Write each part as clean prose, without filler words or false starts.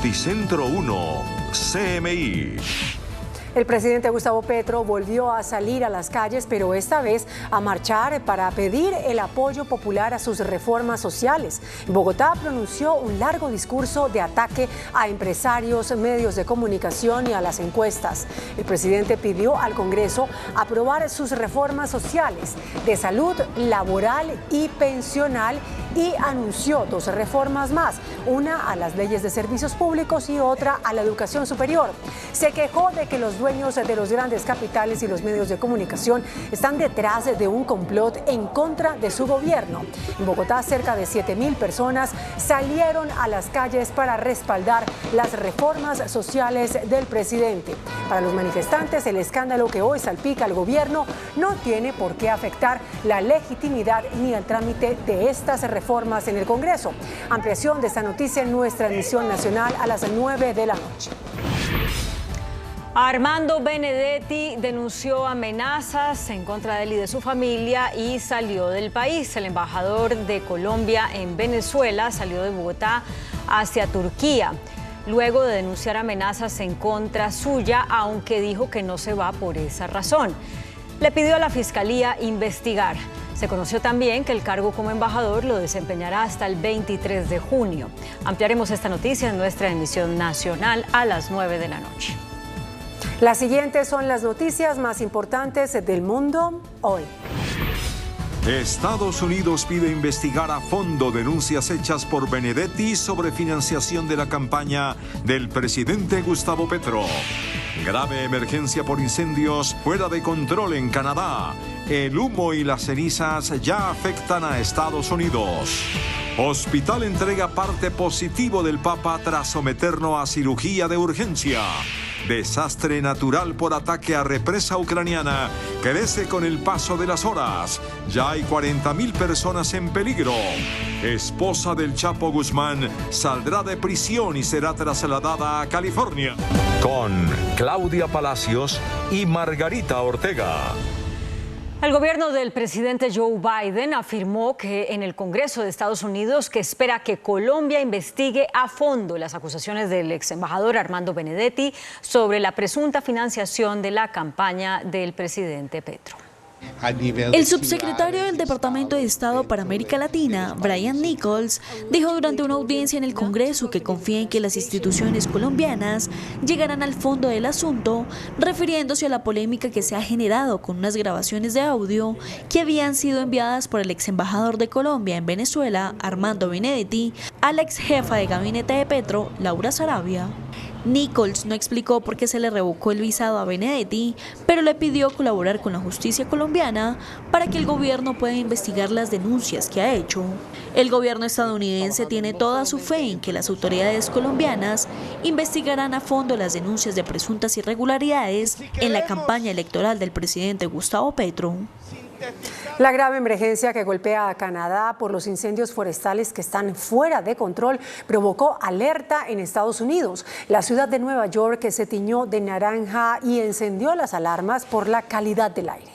Noticentro 1, CMI. El presidente Gustavo Petro volvió a salir a las calles, pero esta vez a marchar para pedir el apoyo popular a sus reformas sociales. En Bogotá pronunció un largo discurso de ataque a empresarios, medios de comunicación y a las encuestas. El presidente pidió al Congreso aprobar sus reformas sociales de salud, laboral y pensional y anunció 2 reformas más, una a las leyes de servicios públicos y otra a la educación superior. Se quejó de que los dueños de los grandes capitales y los medios de comunicación están detrás de un complot en contra de su gobierno. En Bogotá, cerca de 7.000 personas salieron a las calles para respaldar las reformas sociales del presidente. Para los manifestantes, el escándalo que hoy salpica al gobierno no tiene por qué afectar la legitimidad ni el trámite de estas reformas en el Congreso. Ampliación de esta noticia en nuestra emisión nacional a las 9 de la noche. Armando Benedetti denunció amenazas en contra de él y de su familia y salió del país. El embajador de Colombia en Venezuela salió de Bogotá hacia Turquía, luego de denunciar amenazas en contra suya, aunque dijo que no se va por esa razón. Le pidió a la Fiscalía investigar. Se conoció también que el cargo como embajador lo desempeñará hasta el 23 de junio. Ampliaremos esta noticia en nuestra emisión nacional a las 9 de la noche. Las siguientes son las noticias más importantes del mundo hoy. Estados Unidos pide investigar a fondo denuncias hechas por Benedetti sobre financiación de la campaña del presidente Gustavo Petro. Grave emergencia por incendios fuera de control en Canadá. El humo y las cenizas ya afectan a Estados Unidos. Hospital entrega parte positivo del Papa tras someterlo a cirugía de urgencia. Desastre natural por ataque a represa ucraniana crece con el paso de las horas. Ya hay 40.000 personas en peligro. Esposa del Chapo Guzmán saldrá de prisión y será trasladada a California. Con Claudia Palacios y Margarita Ortega. El gobierno del presidente Joe Biden afirmó que en el Congreso de Estados Unidos que espera que Colombia investigue a fondo las acusaciones del ex embajador Armando Benedetti sobre la presunta financiación de la campaña del presidente Petro. El subsecretario del Departamento de Estado para América Latina, Brian Nichols, dijo durante una audiencia en el Congreso que confía en que las instituciones colombianas llegarán al fondo del asunto, refiriéndose a la polémica que se ha generado con unas grabaciones de audio que habían sido enviadas por el ex embajador de Colombia en Venezuela, Armando Benedetti, a la ex jefa de gabinete de Petro, Laura Sarabia. Nichols no explicó por qué se le revocó el visado a Benedetti, pero le pidió colaborar con la justicia colombiana para que el gobierno pueda investigar las denuncias que ha hecho. El gobierno estadounidense tiene toda su fe en que las autoridades colombianas investigarán a fondo las denuncias de presuntas irregularidades en la campaña electoral del presidente Gustavo Petro. La grave emergencia que golpea a Canadá por los incendios forestales que están fuera de control provocó alerta en Estados Unidos. La ciudad de Nueva York se tiñó de naranja y encendió las alarmas por la calidad del aire.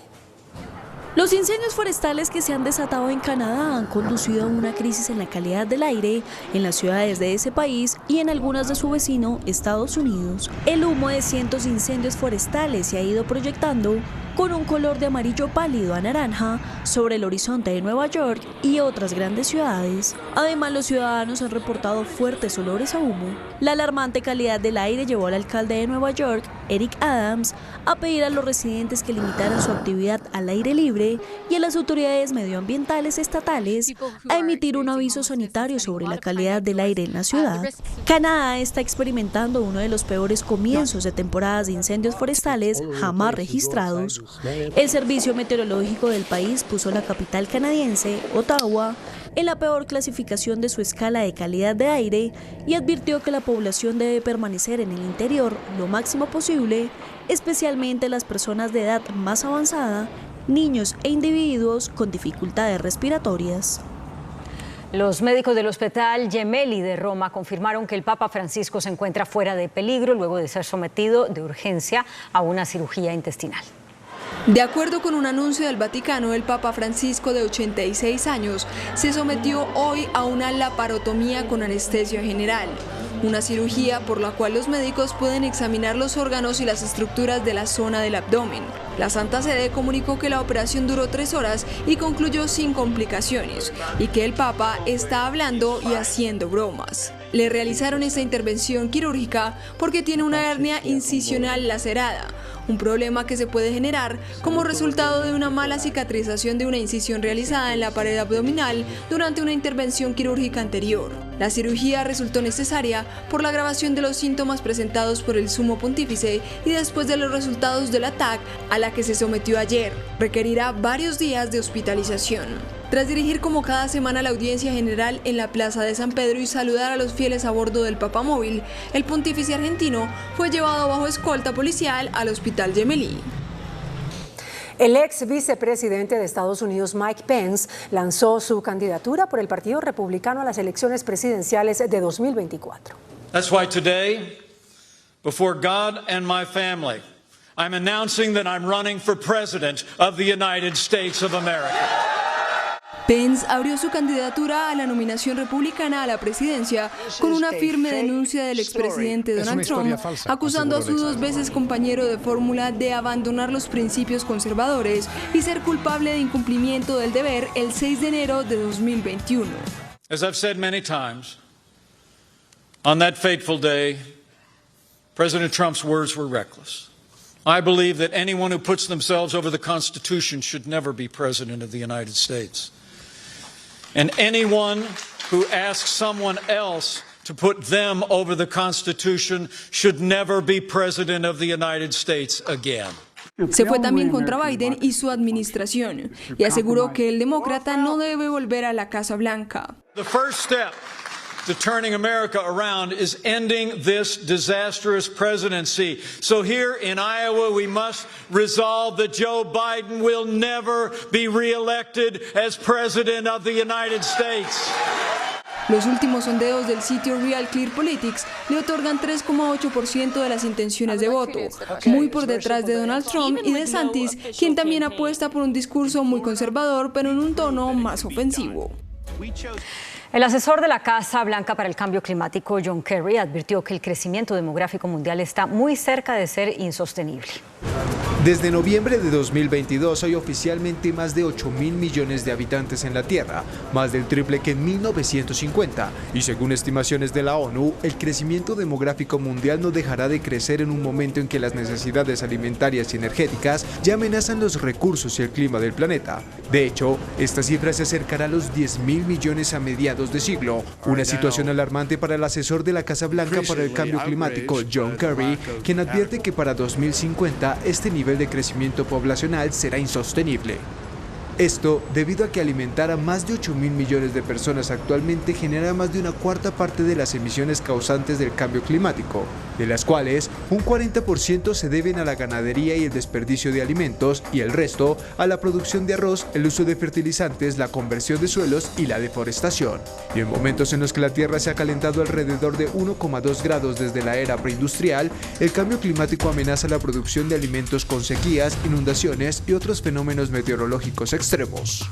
Los incendios forestales que se han desatado en Canadá han conducido a una crisis en la calidad del aire en las ciudades de ese país y en algunas de su vecino, Estados Unidos. El humo de cientos de incendios forestales se ha ido proyectando con un color de amarillo pálido a naranja sobre el horizonte de Nueva York y otras grandes ciudades. Además, los ciudadanos han reportado fuertes olores a humo. La alarmante calidad del aire llevó al alcalde de Nueva York, Eric Adams, a pedir a los residentes que limitaran su actividad al aire libre y a las autoridades medioambientales estatales a emitir un aviso sanitario sobre la calidad del aire en la ciudad. Canadá está experimentando uno de los peores comienzos de temporadas de incendios forestales jamás registrados. El Servicio Meteorológico del país puso la capital canadiense, Ottawa, en la peor clasificación de su escala de calidad de aire y advirtió que la población debe permanecer en el interior lo máximo posible, especialmente las personas de edad más avanzada, niños e individuos con dificultades respiratorias. Los médicos del Hospital Gemelli de Roma confirmaron que el Papa Francisco se encuentra fuera de peligro luego de ser sometido de urgencia a una cirugía intestinal. De acuerdo con un anuncio del Vaticano, el Papa Francisco, de 86 años, se sometió hoy a una laparotomía con anestesia general. una cirugía por la cual los médicos pueden examinar los órganos y las estructuras de la zona del abdomen. La Santa Sede comunicó que la operación duró 3 horas y concluyó sin complicaciones, y que el Papa está hablando y haciendo bromas. Le realizaron esta intervención quirúrgica porque tiene una hernia incisional lacerada, un problema que se puede generar como resultado de una mala cicatrización de una incisión realizada en la pared abdominal durante una intervención quirúrgica anterior. La cirugía resultó necesaria por la agravación de los síntomas presentados por el Sumo Pontífice y después de los resultados del ATAC a la que se sometió ayer. Requerirá varios días de hospitalización. Tras dirigir como cada semana la audiencia general en la Plaza de San Pedro y saludar a los fieles a bordo del Papamóvil, el pontífice argentino fue llevado bajo escolta policial al Hospital Gemelli. El ex vicepresidente de Estados Unidos, Mike Pence, lanzó su candidatura por el Partido Republicano a las elecciones presidenciales de 2024. That's why today, before God and my family, I'm announcing that I'm running for president of the United States of America. Pence abrió su candidatura a la nominación republicana a la presidencia con una firme denuncia del expresidente Donald Trump, acusando a su 2 veces compañero de fórmula de abandonar los principios conservadores y ser culpable de incumplimiento del deber el 6 de enero de 2021. As I've said many times, on that fateful day, President Trump's words were reckless. I believe that anyone who puts themselves over the Constitution should never be president of the United States. And anyone who asks someone else to put them over the Constitution should never be president of the United States again. Se fue también contra Biden y su administración y aseguró que el demócrata no debe volver a la Casa Blanca. The first step to turning America around is ending this disastrous presidency. So here in Iowa, we must resolve that Joe Biden will never be reelected as president of the United States. Los últimos sondeos del sitio Real Clear Politics le otorgan 3,8% de las intenciones de voto, muy por detrás de Donald Trump y DeSantis, quien también apuesta por un discurso muy conservador, pero en un tono más ofensivo. El asesor de la Casa Blanca para el Cambio Climático, John Kerry, advirtió que el crecimiento demográfico mundial está muy cerca de ser insostenible. Desde noviembre de 2022 hay oficialmente más de 8.000 millones de habitantes en la Tierra, más del triple que en 1950. Y según estimaciones de la ONU, el crecimiento demográfico mundial no dejará de crecer en un momento en que las necesidades alimentarias y energéticas ya amenazan los recursos y el clima del planeta. De hecho, esta cifra se acercará a los 10.000 millones a mediados de siglo, una situación alarmante para el asesor de la Casa Blanca para el Cambio Climático, John Kerry, quien advierte que para 2050 este nivel de crecimiento poblacional será insostenible. Esto debido a que alimentar a más de 8.000 millones de personas actualmente genera más de una cuarta parte de las emisiones causantes del cambio climático, de las cuales un 40% se deben a la ganadería y el desperdicio de alimentos y el resto a la producción de arroz, el uso de fertilizantes, la conversión de suelos y la deforestación. Y en momentos en los que la Tierra se ha calentado alrededor de 1,2 grados desde la era preindustrial, el cambio climático amenaza la producción de alimentos con sequías, inundaciones y otros fenómenos meteorológicos extremos.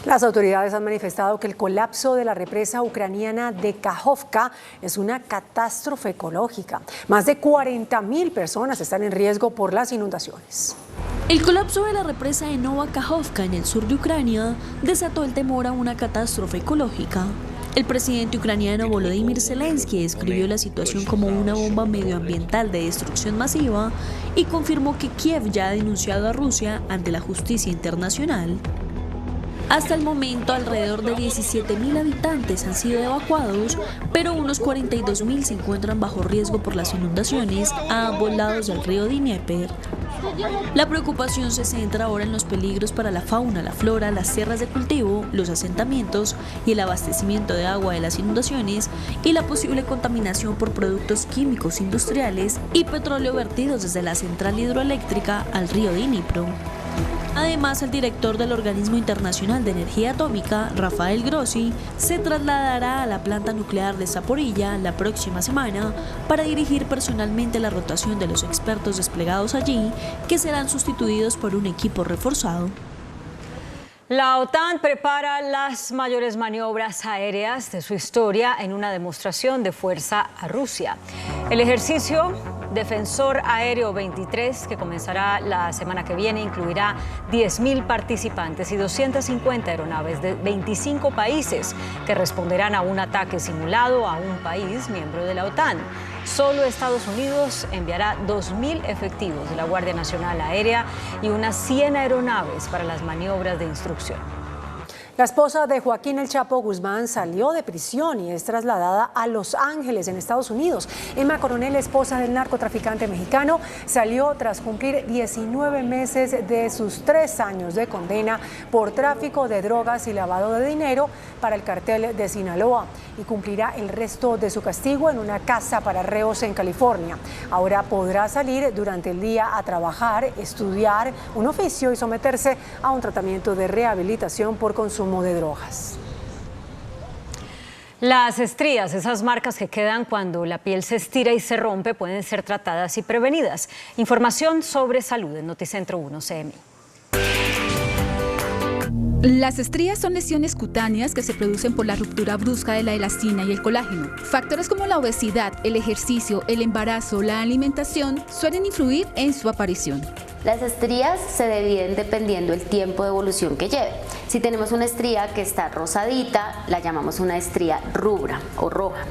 Las autoridades han manifestado que el colapso de la represa ucraniana de Kakhovka es una catástrofe ecológica. Más de 40.000 personas están en riesgo por las inundaciones. El colapso de la represa de Nova Kakhovka en el sur de Ucrania desató el temor a una catástrofe ecológica. El presidente ucraniano Volodymyr Zelensky describió la situación como una bomba medioambiental de destrucción masiva y confirmó que Kiev ya ha denunciado a Rusia ante la justicia internacional. Hasta el momento, alrededor de 17.000 habitantes han sido evacuados, pero unos 42.000 se encuentran bajo riesgo por las inundaciones a ambos lados del río Dnieper. La preocupación se centra ahora en los peligros para la fauna, la flora, las tierras de cultivo, los asentamientos y el abastecimiento de agua de las inundaciones y la posible contaminación por productos químicos industriales y petróleo vertidos desde la central hidroeléctrica al río Dnipro. Además, el director del Organismo Internacional de Energía Atómica, Rafael Grossi, se trasladará a la planta nuclear de Zaporilla la próxima semana para dirigir personalmente la rotación de los expertos desplegados allí, que serán sustituidos por un equipo reforzado. La OTAN prepara las mayores maniobras aéreas de su historia en una demostración de fuerza a Rusia. El ejercicio Defensor Aéreo 23, que comenzará la semana que viene, incluirá 10.000 participantes y 250 aeronaves de 25 países que responderán a un ataque simulado a un país miembro de la OTAN. Solo Estados Unidos enviará 2.000 efectivos de la Guardia Nacional Aérea y unas 100 aeronaves para las maniobras de instrucción. La esposa de Joaquín El Chapo Guzmán salió de prisión y es trasladada a Los Ángeles, en Estados Unidos. Emma Coronel, esposa del narcotraficante mexicano, salió tras cumplir 19 meses de sus 3 años de condena por tráfico de drogas y lavado de dinero para el cartel de Sinaloa, y cumplirá el resto de su castigo en una casa para reos en California. Ahora podrá salir durante el día a trabajar, estudiar un oficio y someterse a un tratamiento de rehabilitación por consumo de drogas. Las estrías, esas marcas que quedan cuando la piel se estira y se rompe, pueden ser tratadas y prevenidas. Información sobre salud en Noticentro 1 CMI. Las estrías son lesiones cutáneas que se producen por la ruptura brusca de la elastina y el colágeno. Factores como la obesidad, el ejercicio, el embarazo, la alimentación suelen influir en su aparición. Las estrías se dividen dependiendo del tiempo de evolución que lleve. Si tenemos una estría que está rosadita, la llamamos una estría rubra o roja.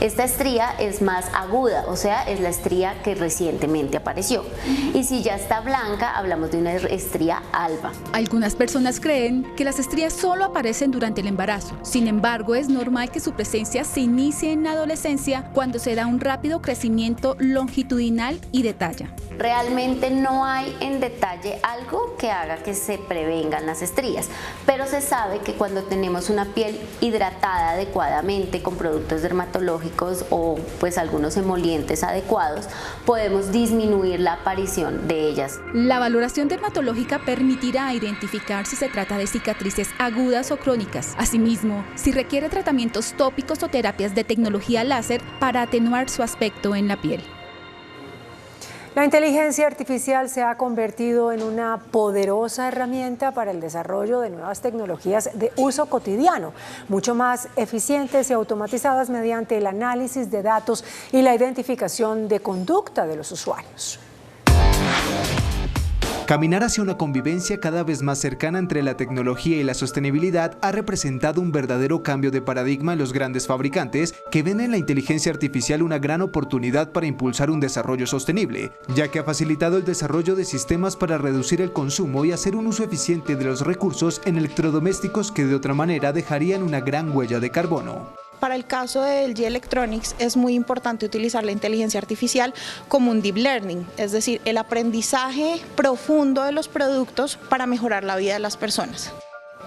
Esta estría es más aguda, o sea, es la estría que recientemente apareció. Y si ya está blanca, hablamos de una estría alba. Algunas personas creen que las estrías solo aparecen durante el embarazo. Sin embargo, es normal que su presencia se inicie en la adolescencia cuando se da un rápido crecimiento longitudinal y de talla. Realmente no hay en detalle algo que haga que se prevengan las estrías, pero se sabe que cuando tenemos una piel hidratada adecuadamente con productos dermatológicos o pues algunos emolientes adecuados, podemos disminuir la aparición de ellas. La valoración dermatológica permitirá identificar si se trata de cicatrices agudas o crónicas. Asimismo, si requiere tratamientos tópicos o terapias de tecnología láser para atenuar su aspecto en la piel. La inteligencia artificial se ha convertido en una poderosa herramienta para el desarrollo de nuevas tecnologías de uso cotidiano, mucho más eficientes y automatizadas mediante el análisis de datos y la identificación de conducta de los usuarios. Caminar hacia una convivencia cada vez más cercana entre la tecnología y la sostenibilidad ha representado un verdadero cambio de paradigma en los grandes fabricantes, que ven en la inteligencia artificial una gran oportunidad para impulsar un desarrollo sostenible, ya que ha facilitado el desarrollo de sistemas para reducir el consumo y hacer un uso eficiente de los recursos en electrodomésticos que de otra manera dejarían una gran huella de carbono. Para el caso de LG Electronics es muy importante utilizar la inteligencia artificial como un deep learning, es decir, el aprendizaje profundo de los productos para mejorar la vida de las personas.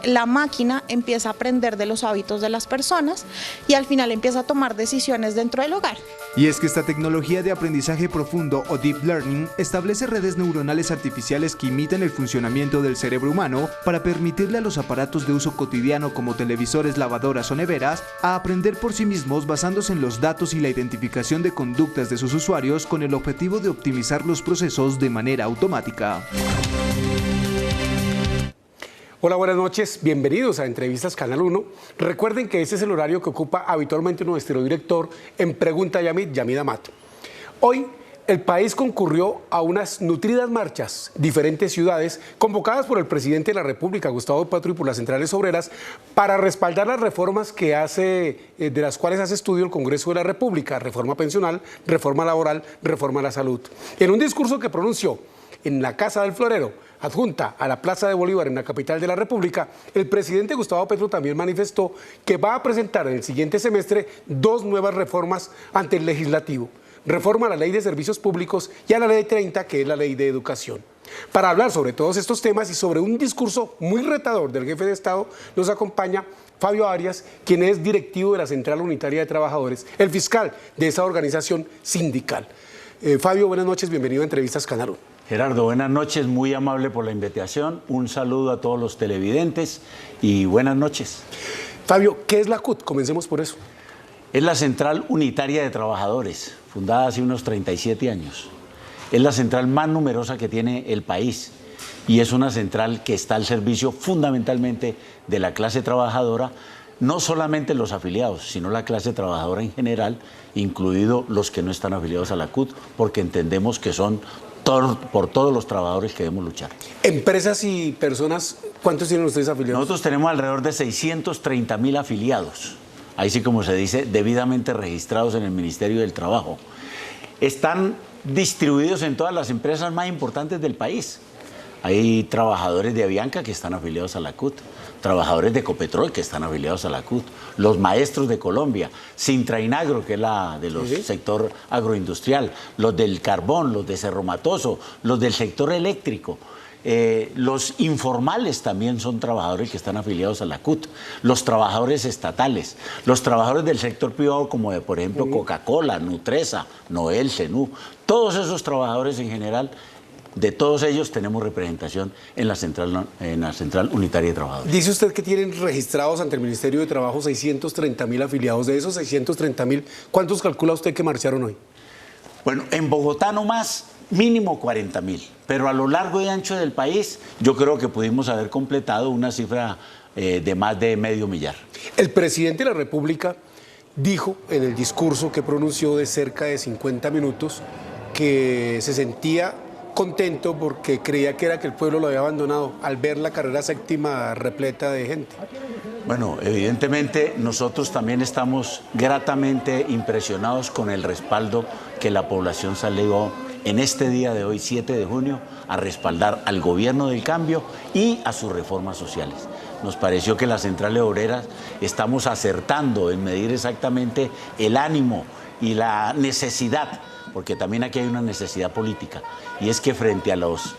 La máquina empieza a aprender de los hábitos de las personas y al final empieza a tomar decisiones dentro del hogar. Y es que esta tecnología de aprendizaje profundo o deep learning establece redes neuronales artificiales que imitan el funcionamiento del cerebro humano para permitirle a los aparatos de uso cotidiano como televisores, lavadoras o neveras a aprender por sí mismos basándose en los datos y la identificación de conductas de sus usuarios con el objetivo de optimizar los procesos de manera automática. Hola, buenas noches, bienvenidos a Entrevistas Canal 1. Recuerden que este es el horario que ocupa habitualmente nuestro director en Pregunta Yamid, Yamid Amato. Hoy el país concurrió a unas nutridas marchas, diferentes ciudades, convocadas por el presidente de la República, Gustavo Petro, y por las centrales obreras, para respaldar las reformas que de las cuales hace estudio el Congreso de la República: reforma pensional, reforma laboral, reforma a la salud. En un discurso que pronunció en la Casa del Florero, adjunta a la Plaza de Bolívar en la capital de la República, el presidente Gustavo Petro también manifestó que va a presentar en el siguiente semestre 2 nuevas reformas ante el legislativo: reforma a la Ley de Servicios Públicos y a la Ley 30, que es la Ley de Educación. Para hablar sobre todos estos temas y sobre un discurso muy retador del jefe de Estado, nos acompaña Fabio Arias, quien es directivo de la Central Unitaria de Trabajadores, el fiscal de esa organización sindical. Fabio, buenas noches, bienvenido a Entrevistas Canal 1. Gerardo, buenas noches, muy amable por la invitación, un saludo a todos los televidentes y buenas noches. Fabio, ¿qué es la CUT? Comencemos por eso. Es la Central Unitaria de Trabajadores, fundada hace unos 37 años. Es la central más numerosa que tiene el país. y es una central que está al servicio fundamentalmente de la clase trabajadora, no solamente los afiliados, sino la clase trabajadora en general, incluidos los que no están afiliados a la CUT, porque entendemos que son por todos los trabajadores que debemos luchar. Empresas y personas, ¿cuántos tienen ustedes afiliados? Nosotros tenemos alrededor de 630.000 afiliados, ahí sí como se dice, debidamente registrados en el Ministerio del Trabajo. Están distribuidos en todas las empresas más importantes del país. Hay trabajadores de Avianca que están afiliados a la CUT, trabajadores de Ecopetrol que están afiliados a la CUT, los maestros de Colombia, Sintrainagro, que es la del sector agroindustrial, los del carbón, los de Cerro Matoso, los del sector eléctrico. Los informales también son trabajadores que están afiliados a la CUT, los trabajadores estatales, los trabajadores del sector privado como de, por ejemplo, Coca-Cola, Nutresa, Noel, Cenú, todos esos trabajadores en general. De todos ellos tenemos representación en la Central Unitaria de Trabajadores. Dice usted que tienen registrados ante el Ministerio de Trabajo 630.000 afiliados. De esos 630.000, ¿cuántos calcula usted que marcharon hoy? Bueno, en Bogotá nomás, mínimo 40.000. Pero a lo largo y ancho del país, yo creo que pudimos haber completado una cifra de más de 500.000. El presidente de la República dijo en el discurso que pronunció de cerca de 50 minutos que se sentía contento porque creía que era que el pueblo lo había abandonado al ver la carrera séptima repleta de gente. Bueno, evidentemente nosotros también estamos gratamente impresionados con el respaldo que la población salió en este día de hoy, 7 de junio, a respaldar al gobierno del cambio y a sus reformas sociales. Nos pareció que las centrales obreras estamos acertando en medir exactamente el ánimo y la necesidad, porque también aquí hay una necesidad política, y es que frente a los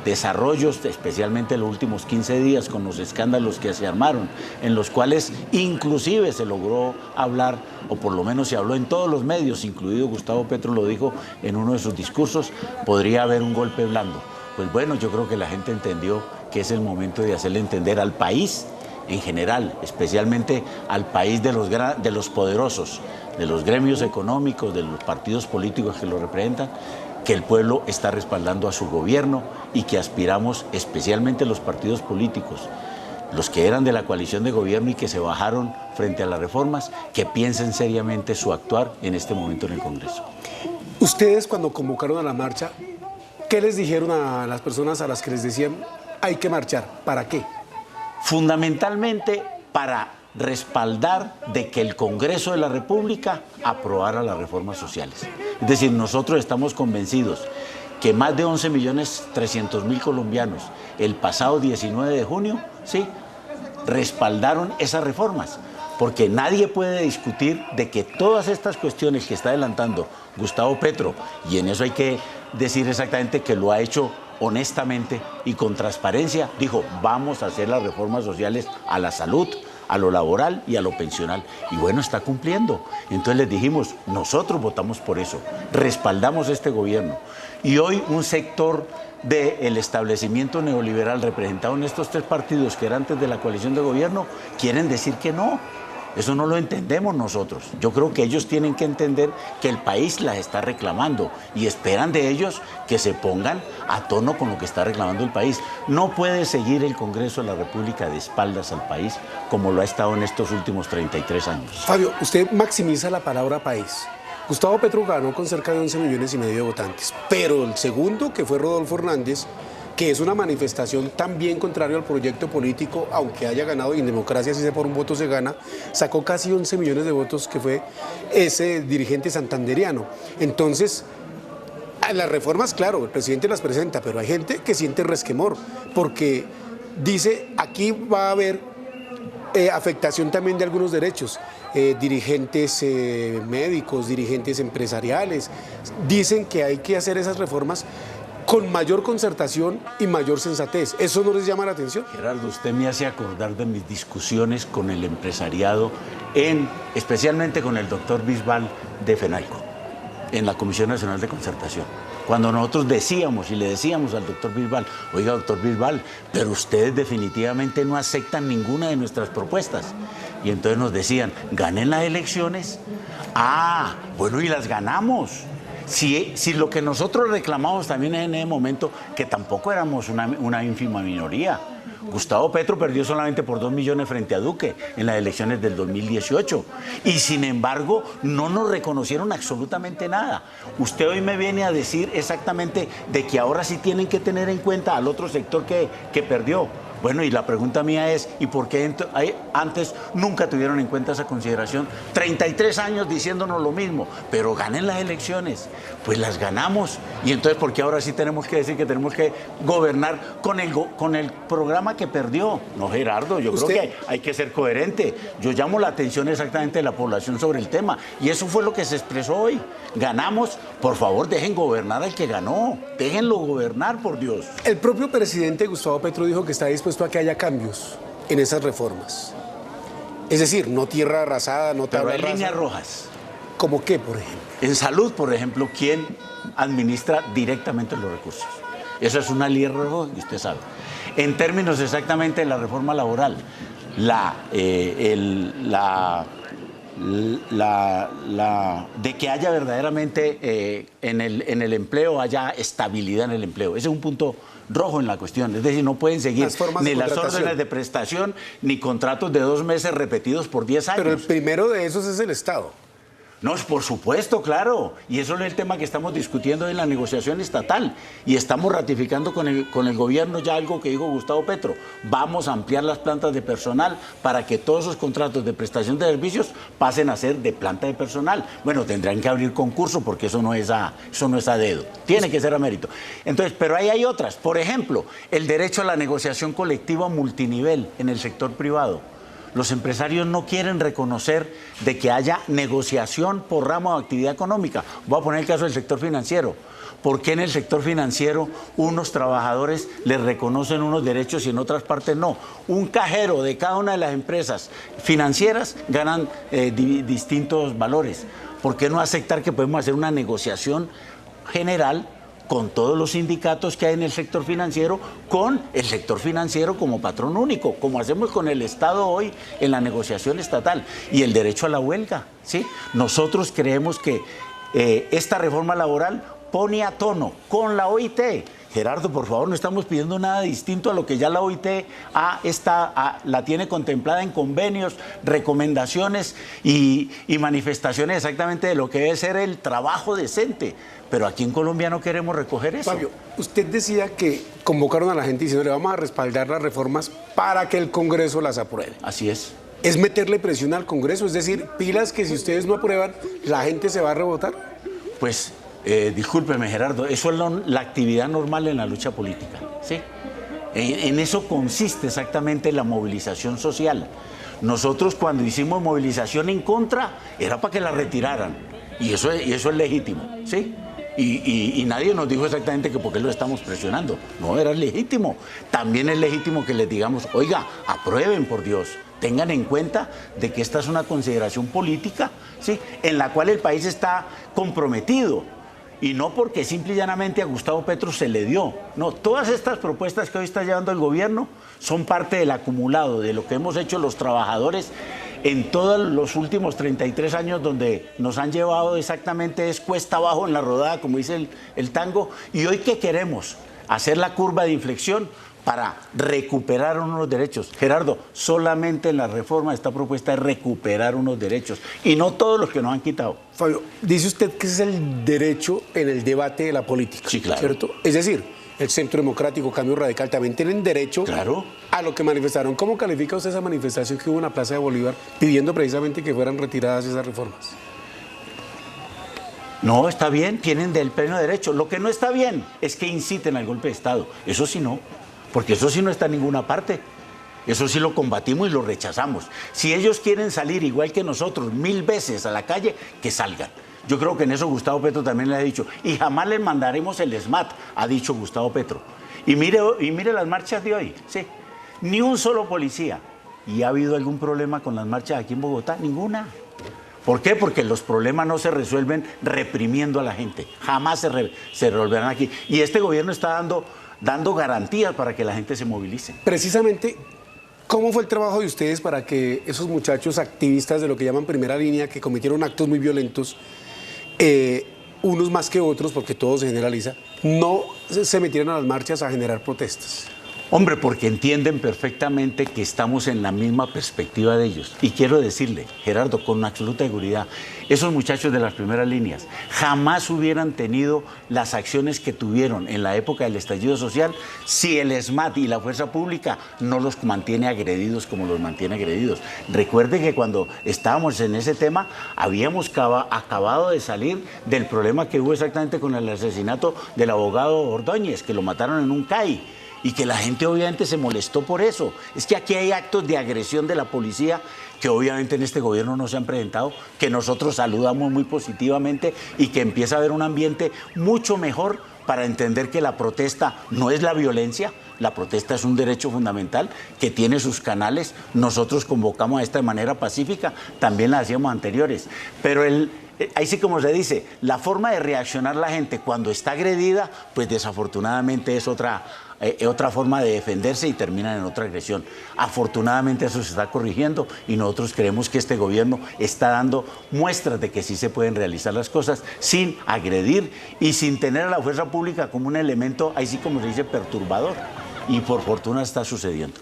desarrollos, especialmente en los últimos 15 días con los escándalos que se armaron, en los cuales inclusive se logró hablar, o por lo menos se habló en todos los medios, incluido Gustavo Petro lo dijo en uno de sus discursos, podría haber un golpe blando. Pues bueno, yo creo que la gente entendió que es el momento de hacerle entender al país en general, especialmente al país de los poderosos, de los gremios económicos, de los partidos políticos que lo representan, que el pueblo está respaldando a su gobierno y que aspiramos, especialmente los partidos políticos, los que eran de la coalición de gobierno y que se bajaron frente a las reformas, que piensen seriamente su actuar en este momento en el Congreso. Ustedes cuando convocaron a la marcha, ¿qué les dijeron a las personas a las que les decían hay que marchar? ¿Para qué? Fundamentalmente para respaldar de que el Congreso de la República aprobara las reformas sociales. Es decir, nosotros estamos convencidos que más de 11.300.000 colombianos el pasado 19 de junio, ¿sí?, respaldaron esas reformas, porque nadie puede discutir de que todas estas cuestiones que está adelantando Gustavo Petro, y en eso hay que decir exactamente que lo ha hecho honestamente y con transparencia, dijo, vamos a hacer las reformas sociales a la salud, a lo laboral y a lo pensional. Y bueno, está cumpliendo. Entonces les dijimos, nosotros votamos por eso, respaldamos este gobierno. Y hoy un sector del establecimiento neoliberal representado en estos tres partidos que eran antes de la coalición de gobierno, quieren decir que no. Eso no lo entendemos nosotros. Yo creo que ellos tienen que entender que el país las está reclamando y esperan de ellos que se pongan a tono con lo que está reclamando el país. No puede seguir el Congreso de la República de espaldas al país como lo ha estado en estos últimos 33 años. Fabio, usted maximiza la palabra país. Gustavo Petro ganó con cerca de 11,5 millones de votantes, pero el segundo, que fue Rodolfo Hernández, que es una manifestación también contraria al proyecto político, aunque haya ganado y en democracia si se por un voto se gana, sacó casi 11 millones de votos, que fue ese dirigente santanderiano. Entonces, las reformas, claro, el presidente las presenta, pero hay gente que siente resquemor, porque dice, aquí va a haber afectación también de algunos derechos. Dirigentes médicos, dirigentes empresariales, dicen que hay que hacer esas reformas con mayor concertación y mayor sensatez. ¿Eso no les llama la atención? Gerardo, usted me hace acordar de mis discusiones con el empresariado, especialmente con el doctor Bisbal de FENALCO, en la Comisión Nacional de Concertación. Cuando nosotros decíamos y le decíamos al doctor Bisbal, oiga, doctor Bisbal, pero ustedes definitivamente no aceptan ninguna de nuestras propuestas. Y entonces nos decían, ganen las elecciones. Ah, bueno, y las ganamos. Si lo que nosotros reclamamos también en ese momento, que tampoco éramos una ínfima minoría. Gustavo Petro perdió solamente por 2 millones frente a Duque en las elecciones del 2018. Y sin embargo, no nos reconocieron absolutamente nada. Usted hoy me viene a decir exactamente de que ahora sí tienen que tener en cuenta al otro sector que perdió. Bueno, y la pregunta mía es, ¿y por qué antes nunca tuvieron en cuenta esa consideración? 33 años diciéndonos lo mismo, pero ganen las elecciones. Pues las ganamos. Y entonces, ¿por qué ahora sí tenemos que decir que tenemos que gobernar con el programa que perdió? No, Gerardo, yo creo que hay que ser coherente. Yo llamo la atención exactamente de la población sobre el tema. Y eso fue lo que se expresó hoy. Ganamos, por favor, dejen gobernar al que ganó. Déjenlo gobernar, por Dios. El propio presidente Gustavo Petro dijo que está dispuesto a que haya cambios en esas reformas. Es decir, no tierra arrasada, no tabla rasa. Pero hay líneas rojas. ¿Cómo qué, por ejemplo? En salud, por ejemplo, ¿quién administra directamente los recursos? Eso es una línea roja que usted sabe. En términos exactamente de la reforma laboral, de que haya verdaderamente en el empleo, haya estabilidad en el empleo. Ese es un punto rojo en la cuestión. Es decir, no pueden seguir ni las órdenes de prestación ni contratos de 2 meses repetidos por 10 años. Pero el primero de esos es el Estado. No, por supuesto, claro. Y eso es el tema que estamos discutiendo en la negociación estatal. Y estamos ratificando con el gobierno ya algo que dijo Gustavo Petro. Vamos a ampliar las plantas de personal para que todos esos contratos de prestación de servicios pasen a ser de planta de personal. Bueno, tendrán que abrir concurso porque eso no es a dedo. Tiene que ser a mérito. Entonces, pero ahí hay otras. Por ejemplo, el derecho a la negociación colectiva multinivel en el sector privado. Los empresarios no quieren reconocer de que haya negociación por ramo de actividad económica. Voy a poner el caso del sector financiero. ¿Por qué en el sector financiero unos trabajadores les reconocen unos derechos y en otras partes no? Un cajero de cada una de las empresas financieras ganan distintos valores. ¿Por qué no aceptar que podemos hacer una negociación general con todos los sindicatos que hay en el sector financiero, con el sector financiero como patrón único, como hacemos con el Estado hoy en la negociación estatal? Y el derecho a la huelga, ¿sí? Nosotros creemos que esta reforma laboral pone a tono con la OIT. Gerardo, por favor, no estamos pidiendo nada distinto a lo que ya la OIT la tiene contemplada en convenios, recomendaciones y manifestaciones exactamente de lo que debe ser el trabajo decente. Pero aquí en Colombia no queremos recoger eso. Fabio, usted decía que convocaron a la gente diciendo le vamos a respaldar las reformas para que el Congreso las apruebe. Así es. ¿Es meterle presión al Congreso? Es decir, pilas que si ustedes no aprueban, la gente se va a rebotar. Pues, discúlpeme, Gerardo, eso es la actividad normal en la lucha política, ¿sí? En eso consiste exactamente la movilización social. Nosotros cuando hicimos movilización en contra, era para que la retiraran. Y eso es legítimo, ¿sí? Y nadie nos dijo exactamente que por qué lo estamos presionando. No, era legítimo. También es legítimo que les digamos, oiga, aprueben, por Dios. Tengan en cuenta de que esta es una consideración política, ¿sí? En la cual el país está comprometido. Y no porque simple y llanamente a Gustavo Petro se le dio. No, todas estas propuestas que hoy está llevando el gobierno son parte del acumulado de lo que hemos hecho los trabajadores en todos los últimos 33 años, donde nos han llevado exactamente es cuesta abajo en la rodada, como dice el tango. Y hoy, ¿qué queremos? Hacer la curva de inflexión para recuperar unos derechos. Gerardo, solamente en la reforma esta propuesta es recuperar unos derechos y no todos los que nos han quitado. Fabio, dice usted que ese es el derecho en el debate de la política, sí, claro. ¿Cierto? Es decir, el Centro Democrático, Cambio Radical, también tienen derecho, claro, a lo que manifestaron. ¿Cómo califica usted esa manifestación que hubo en la Plaza de Bolívar pidiendo precisamente que fueran retiradas esas reformas? No, está bien, tienen del pleno derecho. Lo que no está bien es que inciten al golpe de Estado. Eso sí no, porque eso sí no está en ninguna parte. Eso sí lo combatimos y lo rechazamos. Si ellos quieren salir igual que nosotros 1000 veces a la calle, que salgan. Yo creo que en eso Gustavo Petro también le ha dicho. Y jamás les mandaremos el SMAT, ha dicho Gustavo Petro. Y mire las marchas de hoy, sí. Ni un solo policía. ¿Y ha habido algún problema con las marchas aquí en Bogotá? Ninguna. ¿Por qué? Porque los problemas no se resuelven reprimiendo a la gente. Jamás se resolverán aquí. Y este gobierno está dando garantías para que la gente se movilice. Precisamente, ¿cómo fue el trabajo de ustedes para que esos muchachos activistas de lo que llaman primera línea, que cometieron actos muy violentos, unos más que otros, porque todo se generaliza, no se metieran a las marchas a generar protestas? Hombre, porque entienden perfectamente que estamos en la misma perspectiva de ellos. Y quiero decirle, Gerardo, con absoluta seguridad, esos muchachos de las primeras líneas jamás hubieran tenido las acciones que tuvieron en la época del estallido social si el ESMAD y la fuerza pública no los mantiene agredidos como los mantiene agredidos. Recuerde que cuando estábamos en ese tema, habíamos acabado de salir del problema que hubo exactamente con el asesinato del abogado Ordóñez, que lo mataron en un CAI. Y que la gente obviamente se molestó por eso. Es que aquí hay actos de agresión de la policía que obviamente en este gobierno no se han presentado, que nosotros saludamos muy positivamente y que empieza a haber un ambiente mucho mejor para entender que la protesta no es la violencia, la protesta es un derecho fundamental que tiene sus canales. Nosotros convocamos a esta de manera pacífica, también la hacíamos anteriores, pero ahí sí, como se dice, la forma de reaccionar la gente cuando está agredida, pues desafortunadamente es otra forma de defenderse y terminan en otra agresión. Afortunadamente eso se está corrigiendo y nosotros creemos que este gobierno está dando muestras de que sí se pueden realizar las cosas sin agredir y sin tener a la fuerza pública como un elemento, ahí sí como se dice, perturbador. Y por fortuna está sucediendo.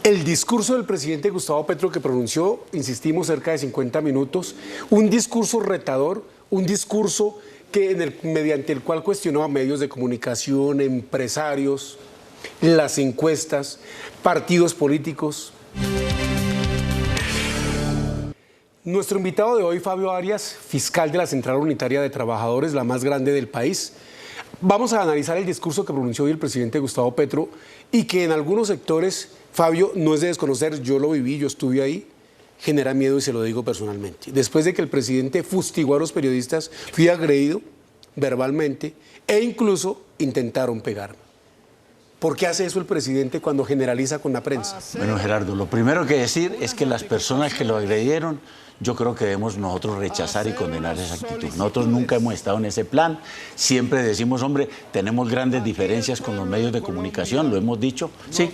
El discurso del presidente Gustavo Petro que pronunció, insistimos, cerca de 50 minutos, un discurso retador, un discurso mediante el cual cuestionó a medios de comunicación, empresarios, las encuestas, partidos políticos. Nuestro invitado de hoy, Fabio Arias, fiscal de la Central Unitaria de Trabajadores, la más grande del país. Vamos a analizar el discurso que pronunció hoy el presidente Gustavo Petro y que en algunos sectores, Fabio, no es de desconocer, yo lo viví, yo estuve ahí, genera miedo y se lo digo personalmente. Después de que el presidente fustigó a los periodistas, fui agredido verbalmente e incluso intentaron pegarme. ¿Por qué hace eso el presidente cuando generaliza con la prensa? Bueno, Gerardo, lo primero que decir es que las personas que lo agredieron, yo creo que debemos nosotros rechazar y condenar esa actitud. Nosotros nunca hemos estado en ese plan. Siempre decimos, hombre, tenemos grandes diferencias con los medios de comunicación, lo hemos dicho, sí.